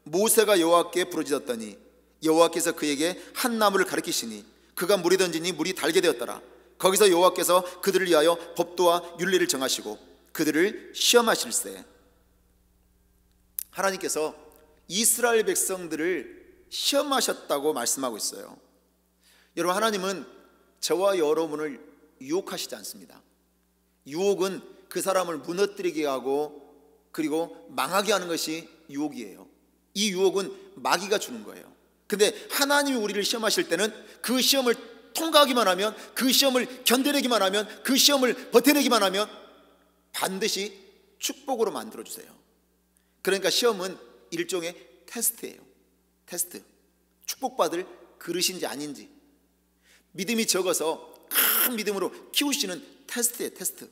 모세가 여호와께 부르짖었더니 여호와께서 그에게 한 나무를 가리키시니 그가 물에 던지니 물이 달게 되었더라. 거기서 여호와께서 그들을 위하여 법도와 율례를 정하시고 그들을 시험하실세. 하나님께서 이스라엘 백성들을 시험하셨다고 말씀하고 있어요. 여러분, 하나님은 저와 여러분을 유혹하시지 않습니다. 유혹은 그 사람을 무너뜨리게 하고 그리고 망하게 하는 것이 유혹이에요. 이 유혹은 마귀가 주는 거예요. 근데 하나님이 우리를 시험하실 때는 그 시험을 통과하기만 하면, 그 시험을 견뎌내기만 하면, 그 시험을 버텨내기만 하면 반드시 축복으로 만들어주세요. 그러니까 시험은 일종의 테스트예요. 테스트. 축복받을 그릇인지 아닌지, 믿음이 적어서 큰 믿음으로 키우시는 테스트예요. 테스트.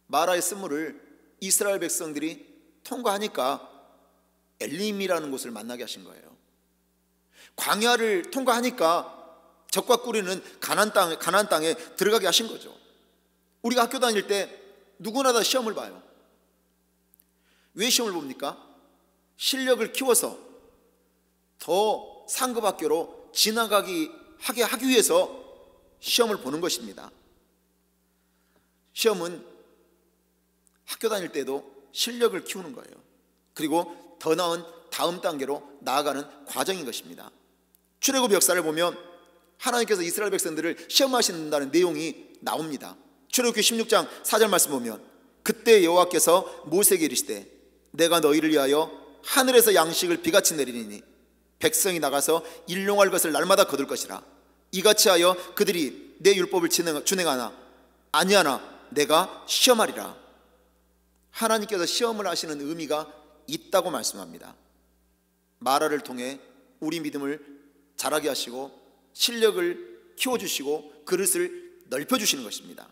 마라의 쓴물을 이스라엘 백성들이 통과하니까 엘림이라는 곳을 만나게 하신 거예요. 광야를 통과하니까 적과 꿀이는 가나안 땅에 들어가게 하신 거죠. 우리가 학교 다닐 때 누구나 다 시험을 봐요. 왜 시험을 봅니까? 실력을 키워서 더 상급 학교로 하게 하기 위해서 시험을 보는 것입니다. 시험은 학교 다닐 때도 실력을 키우는 거예요. 그리고 더 나은 다음 단계로 나아가는 과정인 것입니다. 출애굽 역사를 보면 하나님께서 이스라엘 백성들을 시험하신다는 내용이 나옵니다. 출애굽기 16장 4절 말씀 보면 그때 여호와께서 모세에게 이르시되 내가 너희를 위하여 하늘에서 양식을 비같이 내리니 백성이 나가서 일용할 것을 날마다 거둘 것이라. 이같이 하여 그들이 내 율법을 준행하나 아니하나 내가 시험하리라. 하나님께서 시험을 하시는 의미가 있다고 말씀합니다. 마라를 통해 우리 믿음을 자라게 하시고 실력을 키워주시고 그릇을 넓혀주시는 것입니다.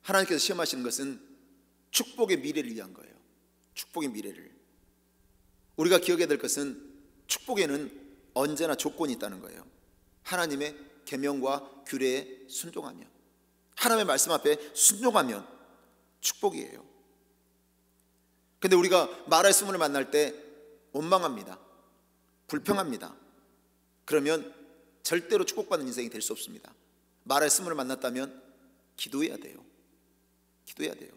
하나님께서 시험하시는 것은 축복의 미래를 위한 거예요. 축복의 미래를. 우리가 기억해야 될 것은 축복에는 언제나 조건이 있다는 거예요. 하나님의 계명과 규례에 순종하면, 하나님의 말씀 앞에 순종하면 축복이에요. 근데 우리가 마라의 쓴물을 만날 때 원망합니다. 불평합니다. 그러면 절대로 축복받는 인생이 될 수 없습니다. 마라의 쓴물을 만났다면 기도해야 돼요. 기도해야 돼요.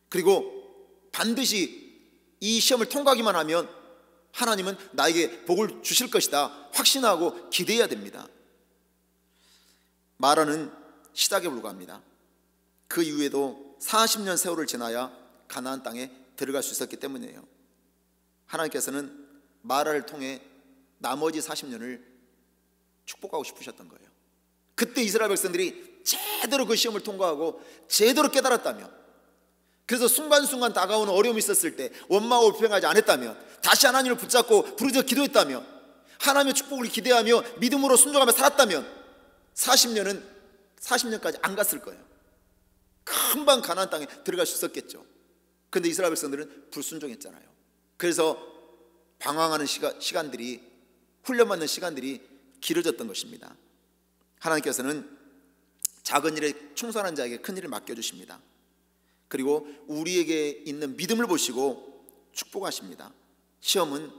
그리고 반드시 이 시험을 통과하기만 하면 하나님은 나에게 복을 주실 것이다 확신하고 기대해야 됩니다. 마라는 시작에 불과합니다. 그 이후에도 40년 세월을 지나야 가나안 땅에 들어갈 수 있었기 때문이에요. 하나님께서는 마라를 통해 나머지 40년을 축복하고 싶으셨던 거예요. 그때 이스라엘 백성들이 제대로 그 시험을 통과하고 제대로 깨달았다면, 그래서 순간순간 다가오는 어려움이 있었을 때 원망하고 불평하지 않았다면, 다시 하나님을 붙잡고 부르짖어 기도했다면, 하나님의 축복을 기대하며 믿음으로 순종하며 살았다면 40년까지 안 갔을 거예요. 금방 가나안 땅에 들어갈 수 있었겠죠. 그런데 이스라엘 백성들은 불순종했잖아요. 그래서 방황하는 시간들이, 훈련받는 시간들이 길어졌던 것입니다. 하나님께서는 작은 일에 충성하는 자에게 큰 일을 맡겨주십니다. 그리고 우리에게 있는 믿음을 보시고 축복하십니다. 시험은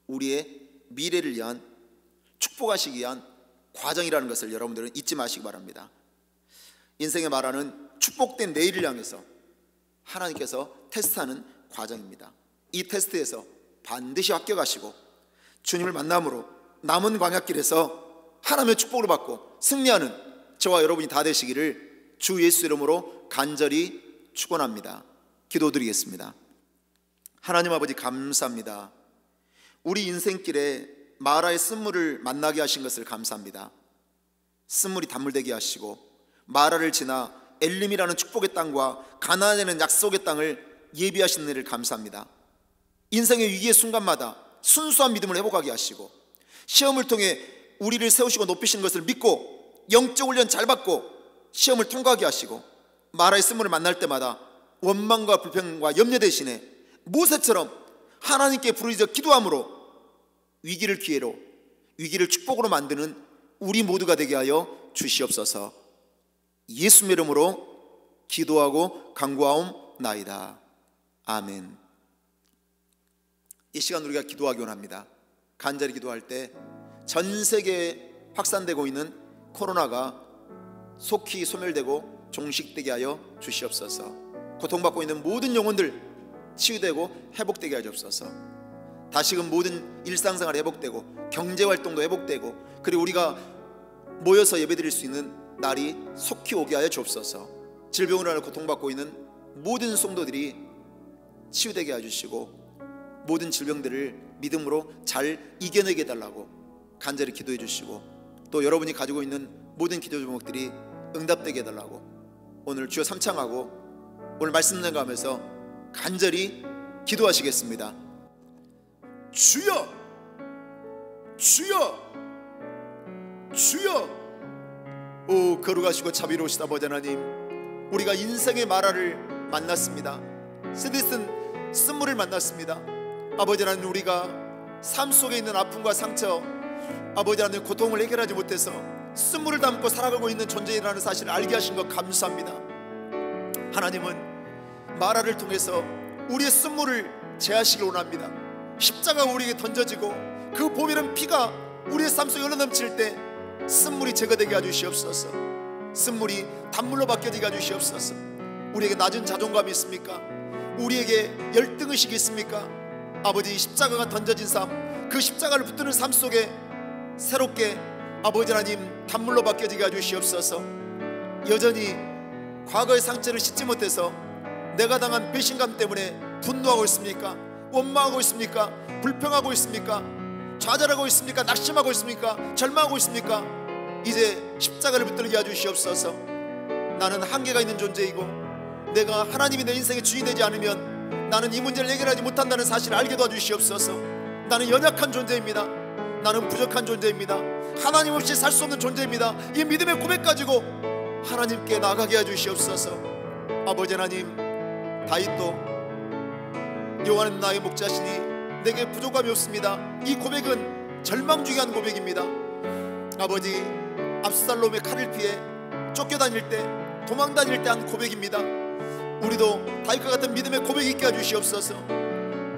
우리의 미래를 위한, 축복하시기 위한 과정이라는 것을 여러분들은 잊지 마시기 바랍니다. 인생의 말하는 축복된 내일을 향해서 하나님께서 테스트하는 과정입니다. 이 테스트에서 반드시 합격하시고 주님을 만남으로 남은 광야길에서 하나님의 축복을 받고 승리하는 저와 여러분이 다 되시기를 주 예수 이름으로 간절히 축원합니다. 기도드리겠습니다. 하나님 아버지, 감사합니다. 우리 인생길에 마라의 쓴물을 만나게 하신 것을 감사합니다. 쓴물이 단물되게 하시고 마라를 지나 엘림이라는 축복의 땅과 가나안에는 약속의 땅을 예비하신 일을 감사합니다. 인생의 위기의 순간마다 순수한 믿음을 회복하게 하시고 시험을 통해 우리를 세우시고 높이시는 것을 믿고 영적 훈련 잘 받고 시험을 통과하게 하시고 마라의 쓴물을 만날 때마다 원망과 불평과 염려 대신에 모세처럼 하나님께 부르짖어 기도함으로 위기를 기회로, 위기를 축복으로 만드는 우리 모두가 되게 하여 주시옵소서. 예수의 이름으로 기도하고 간구하옵나이다. 아멘. 이 시간 우리가 기도하기 원합니다. 간절히 기도할 때 전 세계에 확산되고 있는 코로나가 속히 소멸되고 종식되게 하여 주시옵소서. 고통받고 있는 모든 영혼들 치유되고 회복되게 하여 주옵소서. 다시금 모든 일상생활이 회복되고 경제활동도 회복되고, 그리고 우리가 모여서 예배드릴 수 있는 날이 속히 오게 하여 주옵소서. 질병으로 인해 고통받고 있는 모든 성도들이 치유되게 하여 주시고 모든 질병들을 믿음으로 잘 이겨내게 해달라고 간절히 기도해 주시고, 또 여러분이 가지고 있는 모든 기도 제목들이 응답되게 해달라고 오늘 주여 삼창하고 오늘 말씀 나가면서 간절히 기도하시겠습니다. 주여, 주여, 주여. 오 거룩하시고 자비로우시다 아버지 하나님, 우리가 인생의 마라를 만났습니다. 쓰디쓴 쓴물을 만났습니다. 아버지 하나님, 우리가 삶 속에 있는 아픔과 상처, 아버지 하나님 고통을 해결하지 못해서 쓴물을 담고 살아가고 있는 존재라는 사실을 알게 하신 것 감사합니다. 하나님은 마라를 통해서 우리의 쓴물을 제하시길 원합니다. 십자가가 우리에게 던져지고 그 보배는 피가 우리의 삶 속에 흘러넘칠 때 쓴물이 제거되게 해주시옵소서. 쓴물이 단물로 바뀌어지게 해주시옵소서. 우리에게 낮은 자존감이 있습니까? 우리에게 열등의식이 있습니까? 아버지, 십자가가 던져진 삶, 그 십자가를 붙드는 삶 속에 새롭게 아버지 하나님 단물로 바뀌어지게 해주시옵소서. 여전히 과거의 상처를 씻지 못해서 내가 당한 배신감 때문에 분노하고 있습니까? 원망하고 있습니까? 불평하고 있습니까? 좌절하고 있습니까? 낙심하고 있습니까? 절망하고 있습니까? 이제 십자가를 붙들게 해주시옵소서. 나는 한계가 있는 존재이고 내가 하나님이 내 인생의 주인이 되지 않으면 나는 이 문제를 해결하지 못한다는 사실을 알게 도와주시옵소서. 나는 연약한 존재입니다. 나는 부족한 존재입니다. 하나님 없이 살 수 없는 존재입니다. 이 믿음의 고백 가지고 하나님께 나가게 해주시옵소서. 아버지 하나님, 다윗도 여호와는 나의 목자시니 내게 부족함이 없습니다. 이 고백은 절망 중에 한 고백입니다. 아버지, 압살롬의 칼을 피해 쫓겨다닐 때, 도망다닐 때 한 고백입니다. 우리도 다윗과 같은 믿음의 고백 있게 해주시옵소서.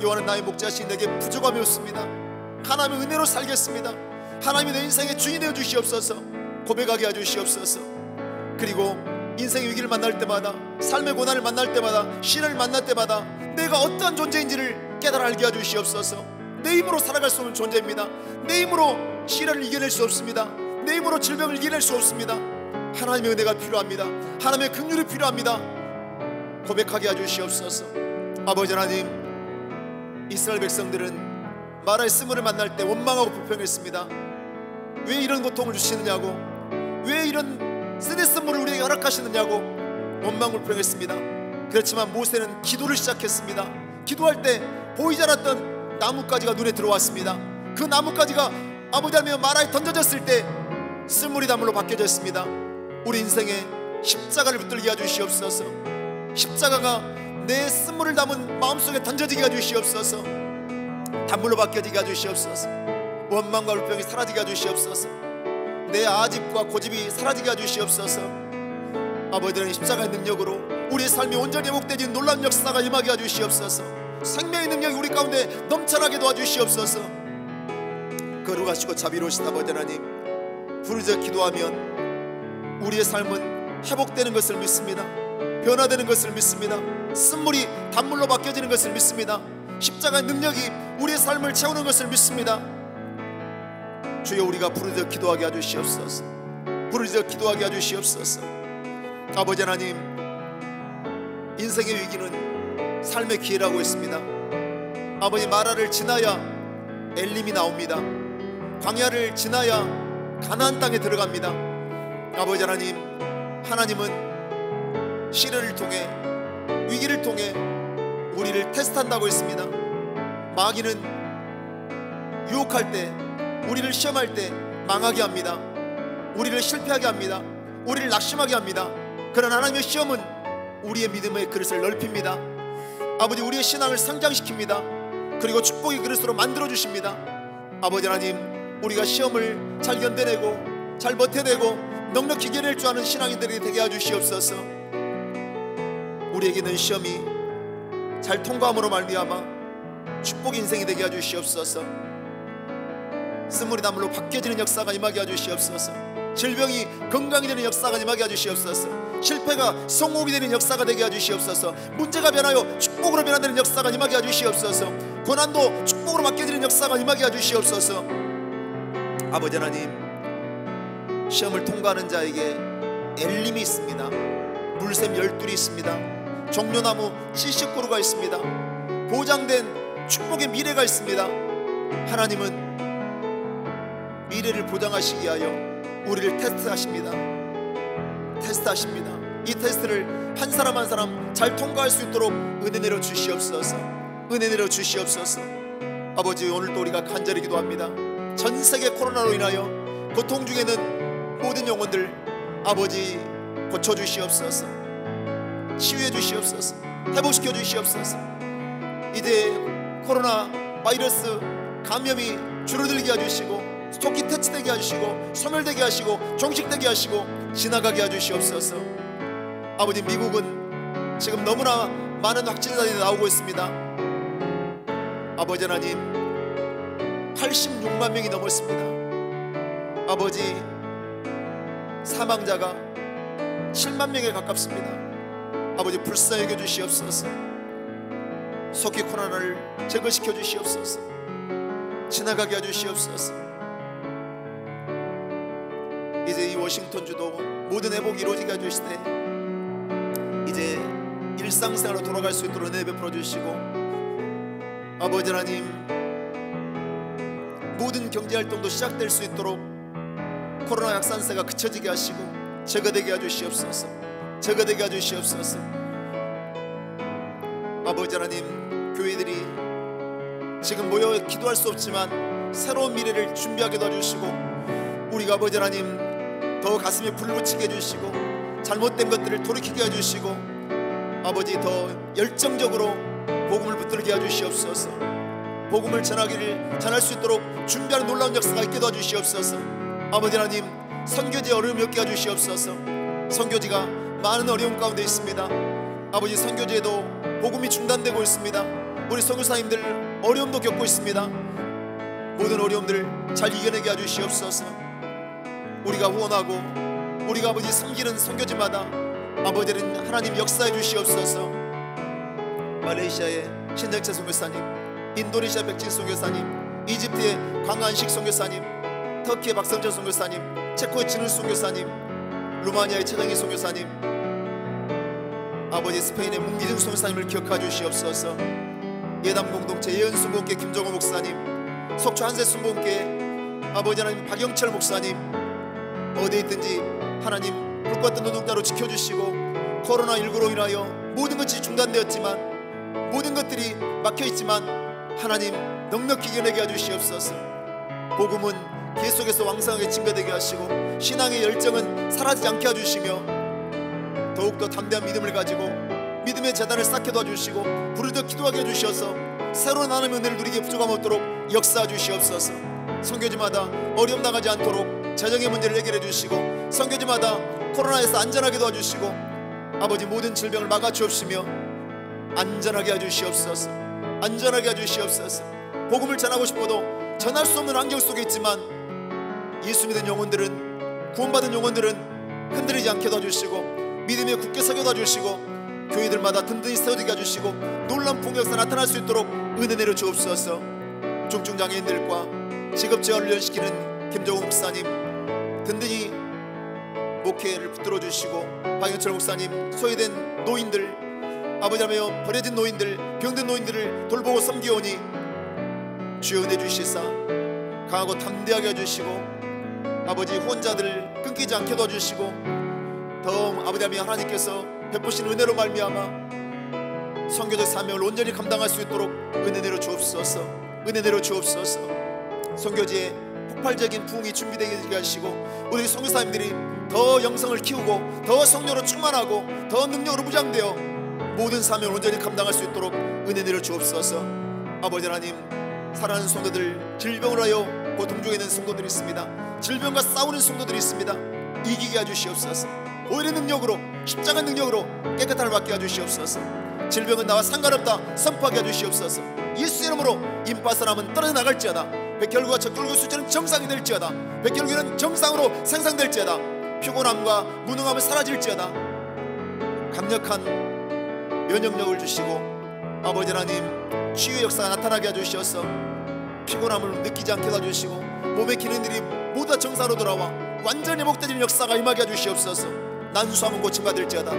여호와는 나의 목자시니 내게 부족함이 없습니다. 하나님의 은혜로 살겠습니다. 하나님이 내 인생의 주인이 되어 주시옵소서. 고백하게 해주시옵소서. 그리고 인생의 위기를 만날 때마다, 삶의 고난을 만날 때마다, 시련을 만날 때마다 내가 어떠한 존재인지를 깨달아 알게 해주시옵소서. 내 힘으로 살아갈 수 없는 존재입니다. 내 힘으로 시련을 이겨낼 수 없습니다. 내 힘으로 질병을 이겨낼 수 없습니다. 하나님의 은혜가 필요합니다. 하나님의 긍휼이 필요합니다. 고백하게 해주시옵소서. 아버지 하나님, 이스라엘 백성들은 마라의 쓴물을 만날 때 원망하고 불평했습니다. 왜 이런 고통을 주시느냐고, 왜 이런 쓰디쓴 물을 우리에게 허락하시느냐고 원망 불평했습니다. 그렇지만 모세는 기도를 시작했습니다. 기도할 때 보이지 않았던 나뭇가지가 눈에 들어왔습니다. 그 나뭇가지가 아버지 하나님 마라에 던져졌을 때 쓴물이 단물로 바뀌어졌습니다. 우리 인생에 십자가를 붙들게 해주시옵소서. 십자가가 내 쓴물을 담은 마음속에 던져지게 해주시옵소서. 단물로 바뀌어지게 해주시옵소서. 원망과 불평이 사라지게 해주시옵소서. 내 아집과 고집이 사라지게 해주시옵소서. 아버지는 십자가의 능력으로 우리의 삶이 온전히 회복되지 놀라운 역사가 임하게 해주시옵소서. 생명의 능력이 우리 가운데 넘쳐나게 도와주시옵소서. 거룩하시고 자비로우신 아버지 하나님, 부르짖어 기도하면 우리의 삶은 회복되는 것을 믿습니다. 변화되는 것을 믿습니다. 쓴물이 단물로 바뀌어지는 것을 믿습니다. 십자가의 능력이 우리의 삶을 채우는 것을 믿습니다. 주여, 우리가 부르짖어 기도하게 해주시옵소서. 부르짖어 기도하게 해주시옵소서. 아버지 하나님, 인생의 위기는 삶의 기회라고 했습니다. 아버지, 마라를 지나야 엘림이 나옵니다. 광야를 지나야 가나안 땅에 들어갑니다. 아버지 하나님, 하나님은 시련을 통해, 위기를 통해 우리를 테스트한다고 했습니다. 마귀는 유혹할 때, 우리를 시험할 때 망하게 합니다. 우리를 실패하게 합니다. 우리를 낙심하게 합니다. 그러나 하나님의 시험은 우리의 믿음의 그릇을 넓힙니다. 아버지, 우리의 신앙을 성장시킵니다. 그리고 축복의 그릇으로 만들어주십니다. 아버지 하나님, 우리가 시험을 잘 견뎌내고 잘 버텨내고 넉넉히 이겨낼 줄 아는 신앙인들이 되게 해주시옵소서. 우리에게는 시험이 잘 통과함으로 말미암아 축복 인생이 되게 해주시옵소서. 쓴물이 단물로 바뀌어지는 역사가 임하게 해주시옵소서. 질병이 건강이 되는 역사가 임하게 해주시옵소서. 실패가 성공이 되는 역사가 되게 해주시옵소서. 문제가 변하여 축복으로 변화되는 역사가 임하게 해주시옵소서. 고난도 축복으로 바뀌어지는 역사가 임하게 해주시옵소서. 아버지 하나님, 시험을 통과하는 자에게 엘림이 있습니다. 물샘 12이 있습니다. 종려나무 70그루가 있습니다. 보장된 축복의 미래가 있습니다. 하나님은 미래를 보장하시기 위하여 우리를 테스트하십니다. 이 테스트를 한 사람 한 사람 잘 통과할 수 있도록 은혜 내려 주시옵소서. 은혜 내려 주시옵소서. 아버지, 오늘도 우리가 간절히 기도합니다. 전 세계 코로나로 인하여 고통 중에 있는 모든 영혼들 아버지 고쳐주시옵소서. 치유해 주시옵소서. 회복시켜 주시옵소서. 이제 코로나 바이러스 감염이 줄어들게 해주시고 스토키 퇴치되게 하시고 소멸되게 하시고 종식되게 하시고 지나가게 해주시옵소서. 아버지, 미국은 지금 너무나 많은 확진자들이 나오고 있습니다. 아버지 하나님, 86만 명이 넘었습니다. 아버지, 사망자가 7만 명에 가깝습니다. 아버지, 불쌍히 여겨 주시옵소서. 속히 코로나를 제거시켜 주시옵소서. 지나가게 해주시옵소서. 이제 이 워싱턴주도 모든 회복이 이루어지게 해주시되 이제 일상생활로 돌아갈 수 있도록 은혜 베풀어 주시고, 아버지 하나님, 모든 경제활동도 시작될 수 있도록 코로나 확산세가 그쳐지게 하시고 제거되게 해주시옵소서. 제거되게 해주시옵소서. 아버지 하나님, 교회들이 지금 모여 기도할 수 없지만 새로운 미래를 준비하게 도와주시고, 우리가 아버지 하나님 더 가슴에 불을 붙이게 해주시고 잘못된 것들을 돌이키게 해주시고, 아버지 더 열정적으로 복음을 붙들게 해주시옵소서. 복음을 전할 수 있도록 준비하는 놀라운 역사가 있게 도와주시옵소서. 아버지 하나님, 선교지에 어려움이 없게 해주시옵소서. 선교지가 많은 어려움 가운데 있습니다. 아버지, 선교지에도 복음이 중단되고 있습니다. 우리 선교사님들 어려움도 겪고 있습니다. 모든 어려움들을 잘 이겨내게 해주시옵소서. 우리가 후원하고 우리가 아버지 섬기는 선교지마다 아버지는 하나님 역사해 주시옵소서. 말레이시아의 신정채 선교사님, 인도네시아 백진 선교사님, 이집트의 광안식 선교사님, 터키의 박성철 선교사님, 체코의 진우 선교사님, 루마니아의 최정희 선교사님, 아버지 스페인의 문기중 선교사님을 기억해 주시옵소서. 예담 공동체 예언 순복음교회 김정호 목사님, 속초 한세 순복음교회 아버지 하나님 박영철 목사님, 어디에 있든지 하나님 불과 뜬 노동자로 지켜주시고 코로나19로 인하여 모든 것이 중단되었지만, 모든 것들이 막혀있지만 하나님 넉넉히 이겨내게 해주시옵소서. 복음은 계속해서 왕성하게 증거되게 하시고 신앙의 열정은 사라지지 않게 해주시며 더욱더 담대한 믿음을 가지고 믿음의 재단을 쌓게 도와주시고 부르짖어 기도하게 해주셔서 새로운 하나님의 은혜를 누리기에 부족함 없도록 역사해 주시옵소서. 선교지마다 어려움 당하지 않도록 재정의 문제를 해결해 주시고, 선교지마다 코로나에서 안전하게 도와주시고, 아버지 모든 질병을 막아주옵시며 안전하게 해주시옵소서. 안전하게 해주시옵소서. 복음을 전하고 싶어도 전할 수 없는 환경 속에 있지만 예수 믿은 영혼들은, 구원받은 영혼들은 흔들리지 않게 도와주시고 믿음에 굳게 서게 도와주시고 교회들마다 든든히 세워지게 해주시고 놀라운 풍요에서 나타날 수 있도록 은혜 내려 주옵소서. 중증장애인들과 직업재활을 연시키는 김종욱 목사님 든든히 목회를 붙들어 주시고, 박영철 목사님 소외된 노인들, 아버지라며 버려진 노인들, 병든 노인들을 돌보고 섬기오니 주여 은혜 주시사 강하고 담대하게 해주시고 아버지 혼자들 끊기지 않게 도와주시고 더 아버지라며 하나님께서 베푸신 은혜로 말미암아 선교적 사명을 온전히 감당할 수 있도록 은혜 내려 주옵소서. 은혜 내려 주옵소서. 선교지에 폭발적인 부흥이 준비되게 하시고 우리 선교사님들이 더 영성을 키우고 더 성령으로 충만하고 더 능력으로 무장되어 모든 사명을 온전히 감당할 수 있도록 은혜 내려 주옵소서. 아버지 하나님, 사랑하는 성도들, 질병을 하여 고통 중에 있는 성도들이 있습니다. 질병과 싸우는 성도들이 있습니다. 이기게 해주시옵소서. 오히려 능력으로, 십자가 능력으로 깨끗함을 받게 해주시옵소서. 질병은 나와 상관없다 선포하게 해주시옵소서. 예수 이름으로 임파선함은 떨어져 나갈지어다. 백혈구와 적혈구 수치는 정상이 될지어다. 백혈구는 정상으로 생성될지어다. 피곤함과 무능함은 사라질지어다. 강력한 면역력을 주시고 아버지 하나님 치유의 역사가 나타나게 해주셔서 피곤함을 느끼지 않게 해주시고 몸의 기능들이 모두 다 정상으로 돌아와 완전히 회복되는 역사가 임하게 해주시옵소서. 난수함은 고침받을지어다.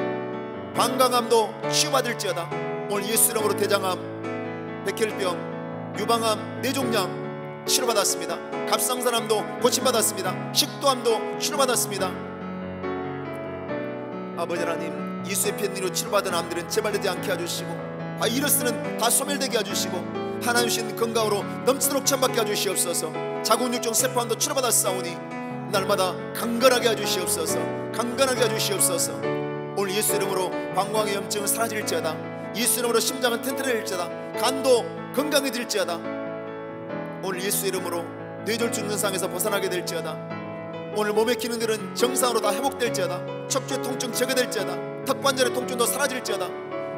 방광암도 치유받을지어다. 오늘 예수 이름으로 대장암, 백혈병, 유방암, 뇌종양 치료받았습니다. 갑상선암도 고침받았습니다. 식도암도 치료받았습니다. 아버지 하나님, 예수의 편리로 치료받은 암들은 재발되지 않게 해주시고 바이러스는 다 소멸되게 해주시고 하나님 주신 건강으로 넘치도록 천받게 해주시옵소서. 자궁육종 세포암도 치료받았사오니 날마다 강건하게 해주시옵소서. 강건하게 해주시옵소서. 오늘 예수 이름으로 방광의 염증은 사라질지어다. 예수 이름으로 심장은 튼튼해질지어다. 간도 건강해질지어다. 오늘 예수 이름으로 뇌졸중 증상에서 벗어나게 될지어다. 오늘 몸의 기능들은 정상으로 다 회복될지어다. 척추의 통증 제거될지어다. 턱관절의 통증도 사라질지어다.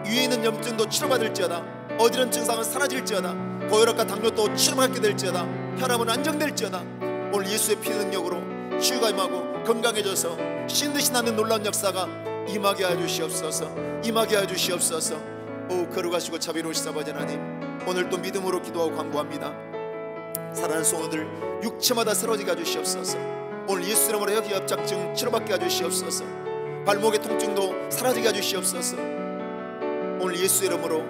위에 있는 염증도 치료받을지어다. 어지러운 증상은 사라질지어다. 고혈압과 당뇨도 치료받게 될지어다. 혈압은 안정될지어다. 오늘 예수의 피 능력으로 치유가 임하고 건강해져서 신듯이 나는 놀라운 역사가 임하게 해주시옵소서. 임하게 해주시옵소서. 오 거룩하시고 자비로우신 아버지 하나님, 오늘 또 믿음으로 기도하고 간구합니다. 사랑하는 성도들 육체마다 쓰러지게 해주시옵소서. 오늘 예수 이름으로 혈기압작증 치료받게 해주시옵소서. 발목의 통증도 사라지게 해주시옵소서. 오늘 예수 이름으로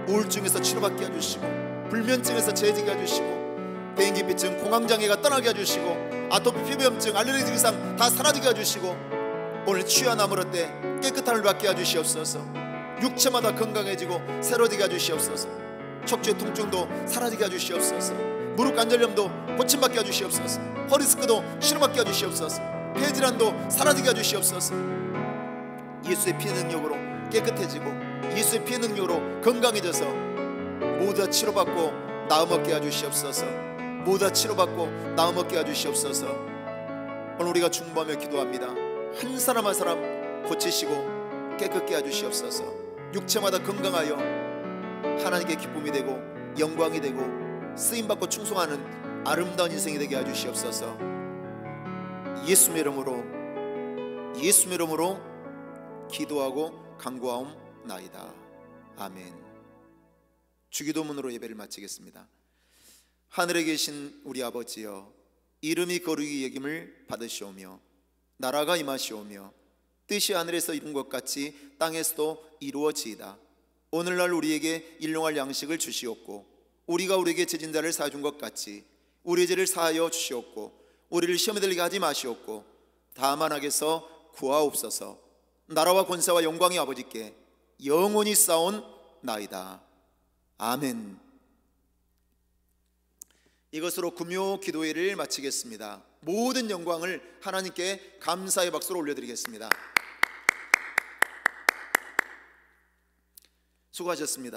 우울증에서 치료받게 해주시고 불면증에서 제지게 해주시고 대인기피증, 공황장애가 떠나게 해주시고 아토피 피부염증, 알레르기 증상 다 사라지게 해주시고 오늘 치유와 나무를 때 깨끗함을 받게 해주시옵소서. 육체마다 건강해지고 새로지게 해주시옵소서. 척추의 통증도 사라지게 해주시옵소서. 무릎 관절염도 고침받게 해주시옵소서. 허리스크도 치료받게 해주시옵소서. 폐질환도 사라지게 해주시옵소서. 예수의 피의 능력으로 깨끗해지고 예수의 피의 능력으로 건강해져서 모두 다 치료받고 나음 얻게 해주시옵소서. 모두 다 치료받고 나음 얻게 해주시옵소서. 오늘 우리가 중보하며 기도합니다. 한 사람 한 사람 고치시고 깨끗게 해주시옵소서. 육체마다 건강하여 하나님께 기쁨이 되고 영광이 되고 쓰임받고 충성하는 아름다운 인생이 되게 해주시옵소서. 예수의 이름으로 기도하고 간구하옵나이다. 아멘. 주기도문으로 예배를 마치겠습니다. 하늘에 계신 우리 아버지여, 이름이 거룩히 여김을 받으시오며 나라가 임하시오며 뜻이 하늘에서 이룬 것 같이 땅에서도 이루어지이다. 오늘날 우리에게 일용할 양식을 주시옵고 우리가 우리에게 죄진 자를 사준 것 같이 우리의 죄를 사하여 주시옵고 우리를 시험에 들게 하지 마시옵고 다만 악에서 구하옵소서. 나라와 권세와 영광이 아버지께 영원히 싸운나이다. 아멘. 이것으로 금요 기도회를 마치겠습니다. 모든 영광을 하나님께 감사의 박수로 올려드리겠습니다. 수고하셨습니다.